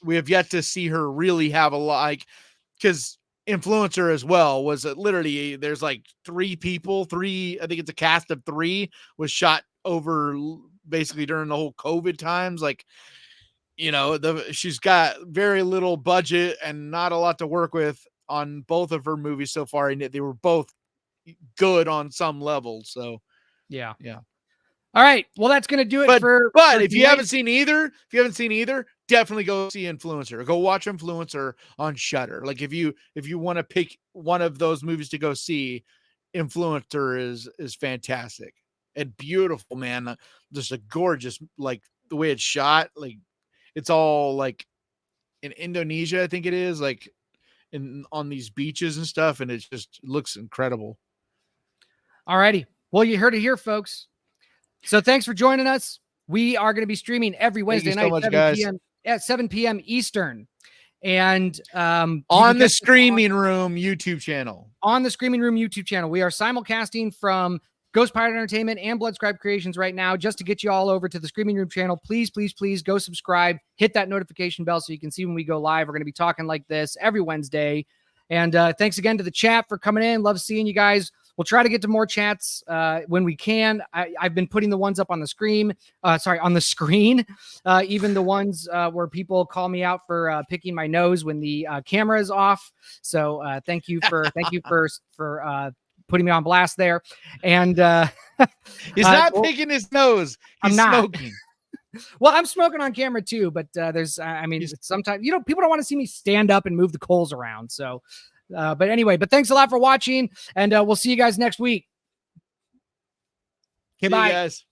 We have yet to see her really have a like, because Influencer as well was literally, there's like I think it's a cast of 3, was shot over basically during the whole COVID times. Like, you know, she's got very little budget and not a lot to work with on both of her movies so far, and they were both good on some level. So yeah. All right. Well, that's going to do it but for if you haven't seen either, definitely go see Influencer. Go watch Influencer on Shudder. Like if you want to pick one of those movies to go see, Influencer is fantastic and beautiful, man. Just a gorgeous, like the way it's shot, like it's all like in Indonesia, I think it is, like on these beaches and stuff, and it just looks incredible. All righty. Well, you heard it here, folks. So thanks for joining us. We are going to be streaming every Wednesday night, 7 p.m. Eastern. And on the Screaming Room YouTube channel. On the Screaming Room YouTube channel. We are simulcasting from Ghost Pirate Entertainment and Bloodscribe Creations right now, just to get you all over to the Screaming Room channel. Please go subscribe, hit that notification bell so you can see when we go live. We're going to be talking like this every Wednesday. And thanks again to the chat for coming in. Love seeing you guys. We'll try to get to more chats when we can. I've been putting the ones up on the screen. On the screen. Even the ones where people call me out for picking my nose when the camera is off. So thank you for putting me on blast there. And he's not picking his nose. He's smoking. Well, I'm smoking on camera too, but sometimes, people don't want to see me stand up and move the coals around. So, but anyway, thanks a lot for watching, and we'll see you guys next week. Okay, bye. Guys.